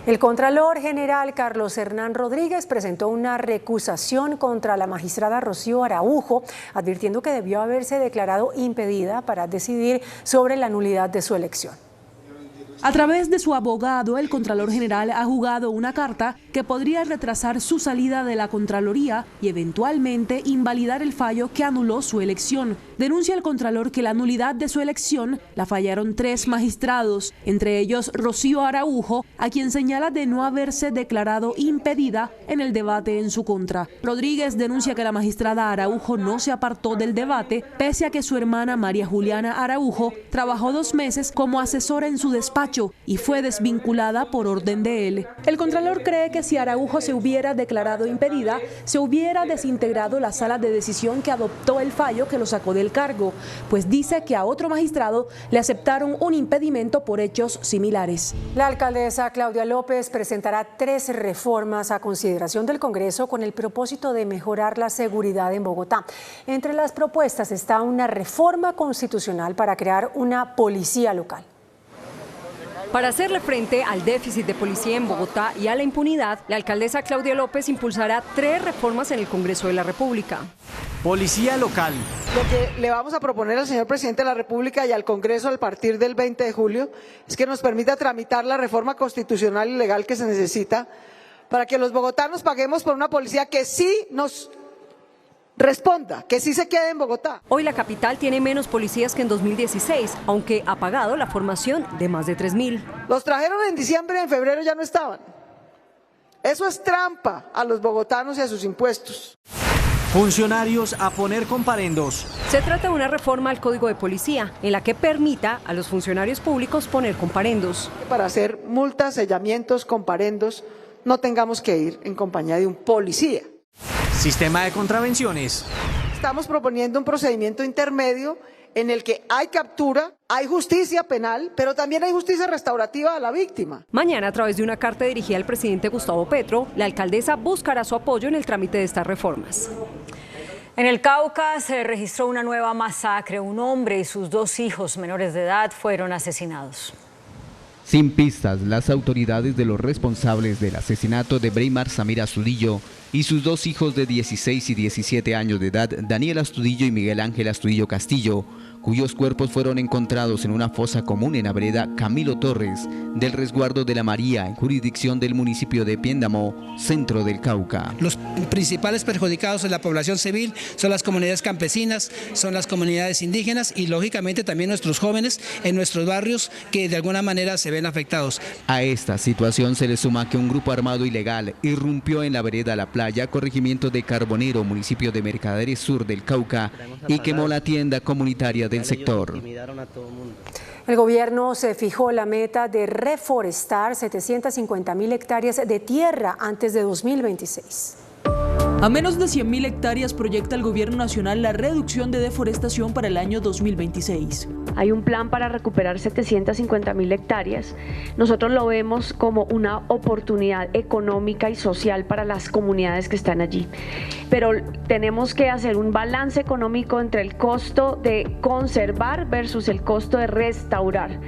El Contralor General Carlos Hernán Rodríguez presentó una recusación contra la magistrada Rocío Araujo, advirtiendo que debió haberse declarado impedida para decidir sobre la nulidad de su elección. A través de su abogado, el Contralor General ha jugado una carta que podría retrasar su salida de la Contraloría y eventualmente invalidar el fallo que anuló su elección. Denuncia el Contralor que la nulidad de su elección la fallaron 3 magistrados, entre ellos Rocío Araujo, a quien señala de no haberse declarado impedida en el debate en su contra. Rodríguez denuncia que la magistrada Araujo no se apartó del debate, pese a que su hermana María Juliana Araujo trabajó 2 meses como asesora en su despacho y fue desvinculada por orden de él. El Contralor cree que si Araujo se hubiera declarado impedida, se hubiera desintegrado la sala de decisión que adoptó el fallo que lo sacó del cargo, pues dice que a otro magistrado le aceptaron un impedimento por hechos similares. La alcaldesa Claudia López presentará 3 reformas a consideración del Congreso con el propósito de mejorar la seguridad en Bogotá. Entre las propuestas está una reforma constitucional para crear una policía local. Para hacerle frente al déficit de policía en Bogotá y a la impunidad, la alcaldesa Claudia López impulsará 3 reformas en el Congreso de la República. Policía local. Lo que le vamos a proponer al señor presidente de la República y al Congreso a partir del 20 de julio es que nos permita tramitar la reforma constitucional y legal que se necesita para que los bogotanos paguemos por una policía que sí nos responda, que sí se quede en Bogotá. Hoy la capital tiene menos policías que en 2016, aunque ha pagado la formación de más de 3.000. Los trajeron en diciembre y en febrero ya no estaban. Eso es trampa a los bogotanos y a sus impuestos. Funcionarios a poner comparendos. Se trata de una reforma al Código de Policía, en la que permita a los funcionarios públicos poner comparendos. Para hacer multas, sellamientos, comparendos, no tengamos que ir en compañía de un policía. Sistema de contravenciones. Estamos proponiendo un procedimiento intermedio en el que hay captura, hay justicia penal, pero también hay justicia restaurativa a la víctima. Mañana, a través de una carta dirigida al presidente Gustavo Petro, la alcaldesa buscará su apoyo en el trámite de estas reformas. En el Cauca se registró una nueva masacre. Un hombre y sus 2 hijos menores de edad fueron asesinados. Sin pistas, las autoridades de los responsables del asesinato de Breimar Samir Astudillo y sus 2 hijos de 16 y 17 años de edad, Daniel Astudillo y Miguel Ángel Astudillo Castillo, cuyos cuerpos fueron encontrados en una fosa común en la vereda Camilo Torres del resguardo de la María, en jurisdicción del municipio de Piendamó, centro del Cauca. Los principales perjudicados en la población civil son las comunidades campesinas, son las comunidades indígenas y lógicamente también nuestros jóvenes en nuestros barrios que de alguna manera se ven afectados. A esta situación se le suma que un grupo armado ilegal irrumpió en la vereda La Playa, corregimiento de Carbonero, municipio de Mercaderes Sur del Cauca, y quemó la tienda comunitaria del sector. El gobierno se fijó la meta de reforestar 750.000 hectáreas de tierra antes de 2026. A menos de 100.000 hectáreas proyecta el Gobierno Nacional la reducción de deforestación para el año 2026. Hay un plan para recuperar 750.000 hectáreas. Nosotros lo vemos como una oportunidad económica y social para las comunidades que están allí. Pero tenemos que hacer un balance económico entre el costo de conservar versus el costo de restaurar.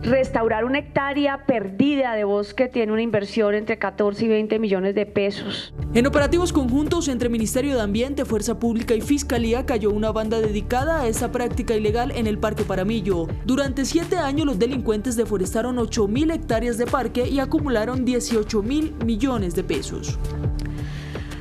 Restaurar una hectárea perdida de bosque tiene una inversión entre 14 y 20 millones de pesos. En operativos conjuntos entre Ministerio de Ambiente, Fuerza Pública y Fiscalía cayó una banda dedicada a esa práctica ilegal en el Parque Paramillo. Durante 7 años los delincuentes deforestaron 8.000 hectáreas de parque y acumularon 18.000 millones de pesos.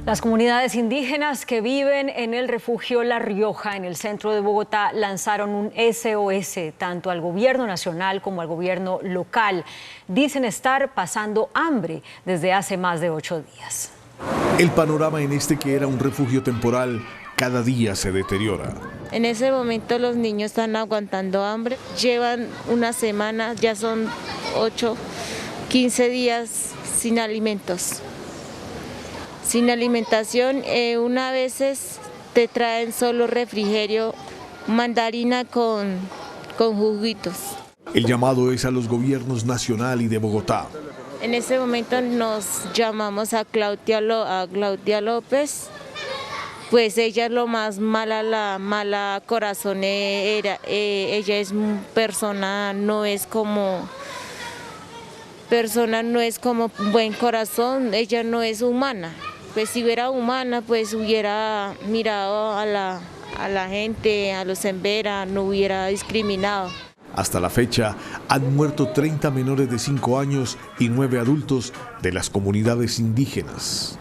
Las comunidades indígenas que viven en el refugio La Rioja, en el centro de Bogotá, lanzaron un SOS tanto al gobierno nacional como al gobierno local. Dicen estar pasando hambre desde hace más de 8 días. El panorama en este que era un refugio temporal cada día se deteriora. En ese momento los niños están aguantando hambre, llevan una semana, ya son 8, 15 días sin alimentos. Sin alimentación, una vez te traen solo refrigerio, mandarina con juguitos. El llamado es a los gobiernos nacional y de Bogotá. En ese momento nos llamamos a Claudia López, pues ella es lo más mala corazón era, ella es persona, no es como buen corazón, ella no es humana. Pues si hubiera humana, pues hubiera mirado a la gente, a los embera, no hubiera discriminado. Hasta la fecha han muerto 30 menores de 5 años y 9 adultos de las comunidades indígenas.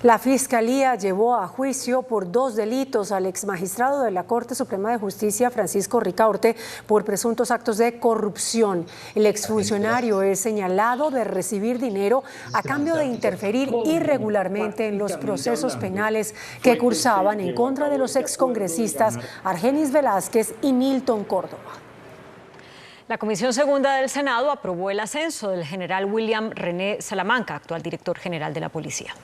La Fiscalía llevó a juicio por 2 delitos al exmagistrado de la Corte Suprema de Justicia, Francisco Ricaurte, por presuntos actos de corrupción. El exfuncionario es señalado de recibir dinero a cambio de interferir irregularmente en los procesos penales que cursaban en contra de los excongresistas Argenis Velázquez y Nilton Córdoba. La Comisión Segunda del Senado aprobó el ascenso del general William René Salamanca, actual director general de la Policía.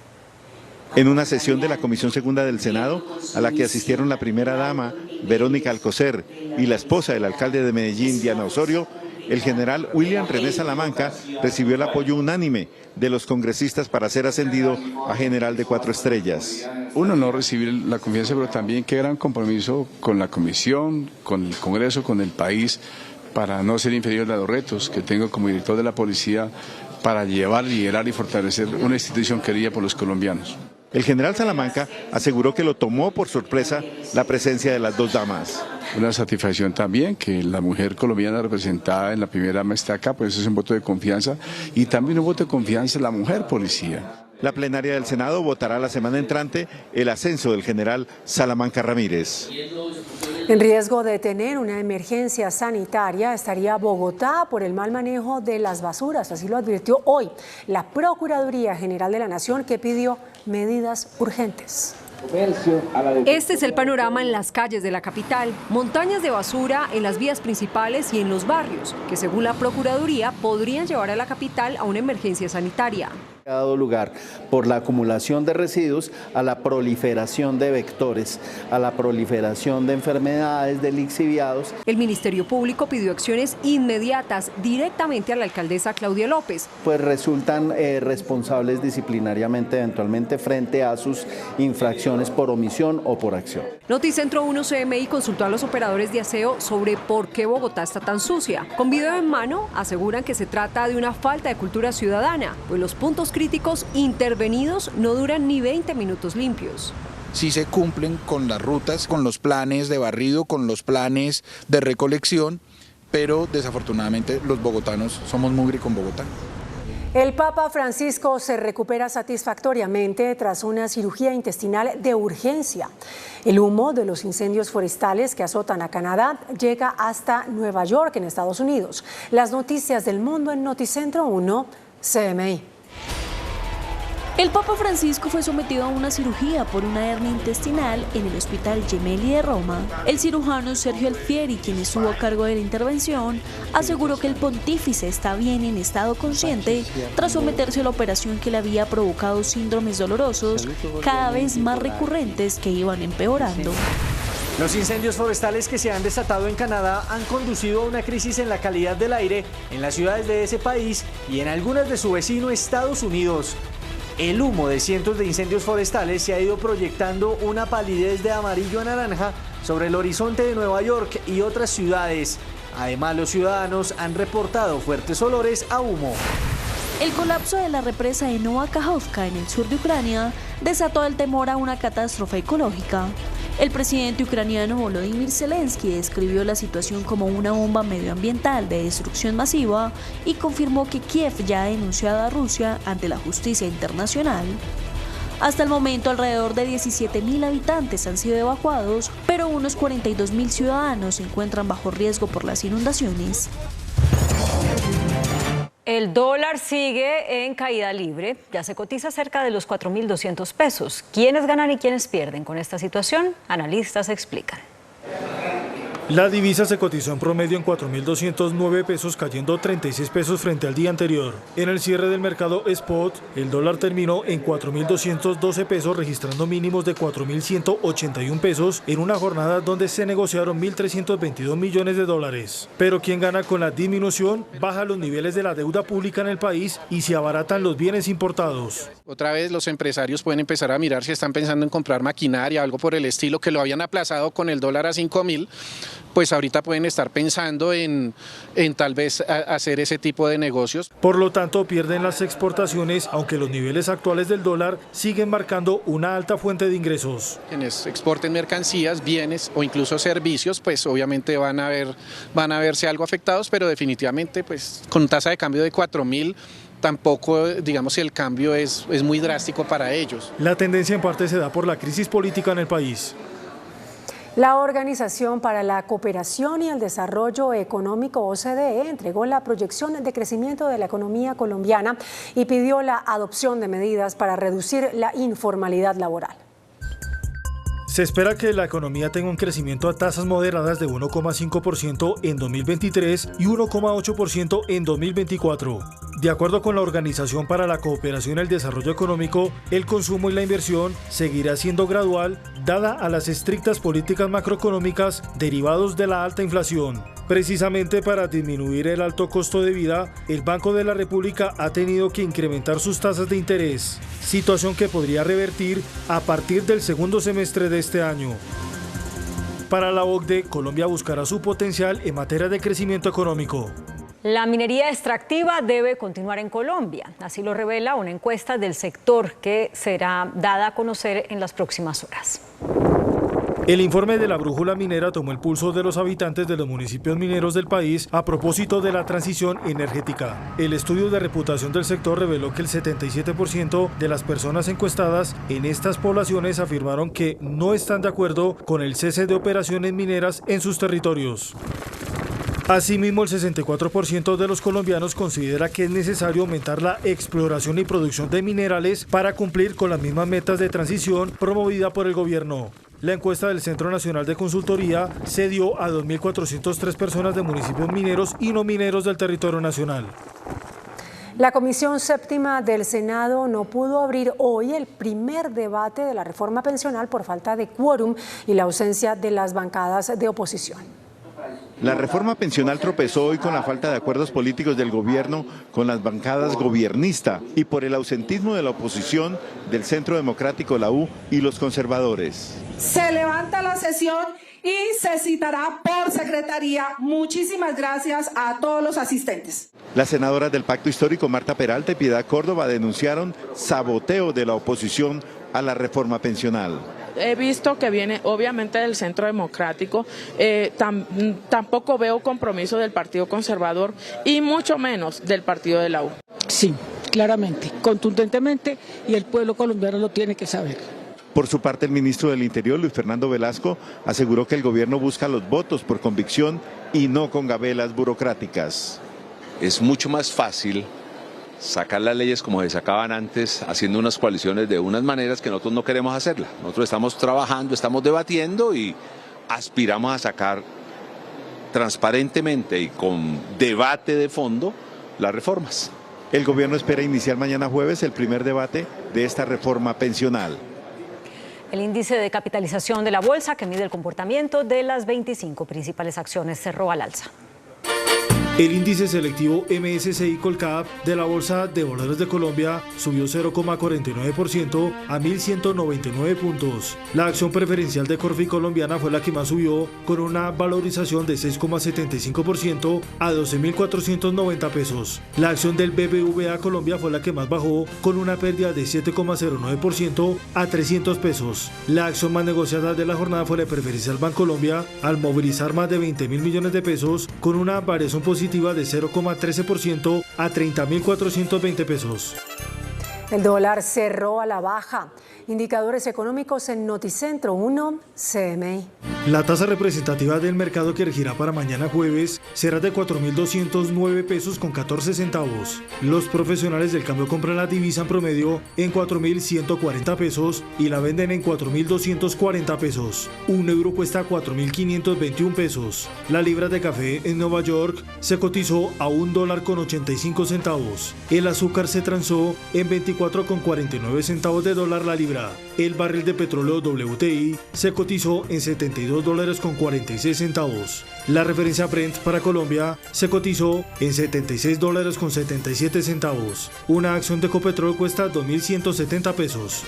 En una sesión de la Comisión Segunda del Senado, a la que asistieron la primera dama, Verónica Alcocer, y la esposa del alcalde de Medellín, Diana Osorio, el general William René Salamanca recibió el apoyo unánime de los congresistas para ser ascendido a general de 4 estrellas. Un honor recibir la confianza, pero también qué gran compromiso con la Comisión, con el Congreso, con el país, para no ser inferior a los retos que tengo como director de la Policía para llevar, liderar y fortalecer una institución querida por los colombianos. El general Salamanca aseguró que lo tomó por sorpresa la presencia de las 2 damas. Una satisfacción también que la mujer colombiana representada en la primera dama está acá, pues eso es un voto de confianza y también un voto de confianza en la mujer policía. La plenaria del Senado votará la semana entrante el ascenso del general Salamanca Ramírez. En riesgo de tener una emergencia sanitaria estaría Bogotá por el mal manejo de las basuras, así lo advirtió hoy la Procuraduría General de la Nación, que pidió medidas urgentes. Este es el panorama en las calles de la capital. Montañas de basura en las vías principales y en los barrios, que según la Procuraduría podrían llevar a la capital a una emergencia sanitaria. Ha dado lugar por la acumulación de residuos a la proliferación de vectores, a la proliferación de enfermedades, de lixiviados. El Ministerio Público pidió acciones inmediatas directamente a la alcaldesa Claudia López. Pues resultan responsables disciplinariamente eventualmente frente a sus infracciones por omisión o por acción. Noticentro 1 CMI consultó a los operadores de aseo sobre por qué Bogotá está tan sucia. Con video en mano aseguran que se trata de una falta de cultura ciudadana, pues los puntos críticos intervenidos no duran ni 20 minutos limpios. Sí se cumplen con las rutas, con los planes de barrido, con los planes de recolección, pero desafortunadamente los bogotanos somos mugre con Bogotá. El Papa Francisco se recupera satisfactoriamente tras una cirugía intestinal de urgencia. El humo de los incendios forestales que azotan a Canadá llega hasta Nueva York, en Estados Unidos. Las noticias del mundo en Noticentro 1 CMI. El Papa Francisco fue sometido a una cirugía por una hernia intestinal en el Hospital Gemelli de Roma. El cirujano Sergio Alfieri, quien estuvo a cargo de la intervención, aseguró que el pontífice está bien en estado consciente tras someterse a la operación que le había provocado síndromes dolorosos cada vez más recurrentes que iban empeorando. Los incendios forestales que se han desatado en Canadá han conducido a una crisis en la calidad del aire en las ciudades de ese país y en algunas de su vecino Estados Unidos. El humo de cientos de incendios forestales se ha ido proyectando una palidez de amarillo a naranja sobre el horizonte de Nueva York y otras ciudades. Además, los ciudadanos han reportado fuertes olores a humo. El colapso de la represa de Nova Kakhovka en el sur de Ucrania desató el temor a una catástrofe ecológica. El presidente ucraniano Volodymyr Zelensky describió la situación como una bomba medioambiental de destrucción masiva y confirmó que Kiev ya ha denunciado a Rusia ante la justicia internacional. Hasta el momento, alrededor de 17.000 habitantes han sido evacuados, pero unos 42.000 ciudadanos se encuentran bajo riesgo por las inundaciones. El dólar sigue en caída libre, ya se cotiza cerca de los 4.200 pesos. ¿Quiénes ganan y quiénes pierden con esta situación? Analistas explican. La divisa se cotizó en promedio en 4.209 pesos, cayendo 36 pesos frente al día anterior. En el cierre del mercado spot, el dólar terminó en 4.212 pesos, registrando mínimos de 4.181 pesos en una jornada donde se negociaron 1.322 millones de dólares. Pero quien gana con la disminución, baja los niveles de la deuda pública en el país y se abaratan los bienes importados. Otra vez los empresarios pueden empezar a mirar si están pensando en comprar maquinaria, algo por el estilo, que lo habían aplazado con el dólar a 5.000. Pues ahorita pueden estar pensando en tal vez hacer ese tipo de negocios. Por lo tanto, pierden las exportaciones, aunque los niveles actuales del dólar siguen marcando una alta fuente de ingresos. Quienes exporten mercancías, bienes o incluso servicios, pues obviamente van a verse algo afectados, pero definitivamente pues con tasa de cambio de 4.000, tampoco, digamos, si el cambio es muy drástico para ellos. La tendencia en parte se da por la crisis política en el país. La Organización para la Cooperación y el Desarrollo Económico, OCDE, entregó la proyección de crecimiento de la economía colombiana y pidió la adopción de medidas para reducir la informalidad laboral. Se espera que la economía tenga un crecimiento a tasas moderadas de 1,5% en 2023 y 1,8% en 2024. De acuerdo con la Organización para la Cooperación y el Desarrollo Económico, el consumo y la inversión seguirá siendo gradual, dada a las estrictas políticas macroeconómicas derivados de la alta inflación. Precisamente para disminuir el alto costo de vida, el Banco de la República ha tenido que incrementar sus tasas de interés, situación que podría revertir a partir del segundo semestre de este año. Para la OCDE, Colombia buscará su potencial en materia de crecimiento económico. La minería extractiva debe continuar en Colombia, así lo revela una encuesta del sector que será dada a conocer en las próximas horas. El informe de la Brújula Minera tomó el pulso de los habitantes de los municipios mineros del país a propósito de la transición energética. El estudio de reputación del sector reveló que el 77% de las personas encuestadas en estas poblaciones afirmaron que no están de acuerdo con el cese de operaciones mineras en sus territorios. Asimismo, el 64% de los colombianos considera que es necesario aumentar la exploración y producción de minerales para cumplir con las mismas metas de transición promovida por el gobierno. La encuesta del Centro Nacional de Consultoría se dio a 2.403 personas de municipios mineros y no mineros del territorio nacional. La Comisión Séptima del Senado no pudo abrir hoy el primer debate de la reforma pensional por falta de quórum y la ausencia de las bancadas de oposición. La reforma pensional tropezó hoy con la falta de acuerdos políticos del gobierno con las bancadas gobiernista y por el ausentismo de la oposición del Centro Democrático, la U y los conservadores. Se levanta la sesión y se citará por secretaría. Muchísimas gracias a todos los asistentes. Las senadoras del Pacto Histórico, Marta Peralta y Piedad Córdoba, denunciaron saboteo de la oposición a la reforma pensional. He visto que viene obviamente del Centro Democrático, tampoco veo compromiso del Partido Conservador y mucho menos del Partido de la U. Sí, claramente, contundentemente, y el pueblo colombiano lo tiene que saber. Por su parte, el ministro del Interior, Luis Fernando Velasco, aseguró que el gobierno busca los votos por convicción y no con gabelas burocráticas. Es mucho más fácil sacar las leyes como se sacaban antes, haciendo unas coaliciones de unas maneras que nosotros no queremos hacerla. Nosotros estamos trabajando, estamos debatiendo y aspiramos a sacar transparentemente y con debate de fondo las reformas. El gobierno espera iniciar mañana jueves el primer debate de esta reforma pensional. El índice de capitalización de la bolsa, que mide el comportamiento de las 25 principales acciones, cerró al alza. El índice selectivo MSCI Colcap de la Bolsa de Valores de Colombia subió 0,49% a 1.199 puntos. La acción preferencial de Corfi colombiana fue la que más subió, con una valorización de 6,75% a 12.490 pesos. La acción del BBVA Colombia fue la que más bajó, con una pérdida de 7,09% a 300 pesos. La acción más negociada de la jornada fue la preferencial Bancolombia, al movilizar más de 20.000 millones de pesos, con una variación positiva de 0,13% a 30.420 pesos. El dólar cerró a la baja. Indicadores económicos en Noticentro 1, CMI. La tasa representativa del mercado que regirá para mañana jueves será de 4.209 pesos con 14 centavos. Los profesionales del cambio compran la divisa en promedio en 4.140 pesos y la venden en 4.240 pesos. Un euro cuesta 4.521 pesos. La libra de café en Nueva York se cotizó a $1.85. El azúcar se transó en 24,49 centavos de dólar la libra. El barril de petróleo WTI se cotizó en $72.46. La referencia Brent para Colombia se cotizó en $76.77. Una acción de Ecopetrol cuesta 2.170 pesos.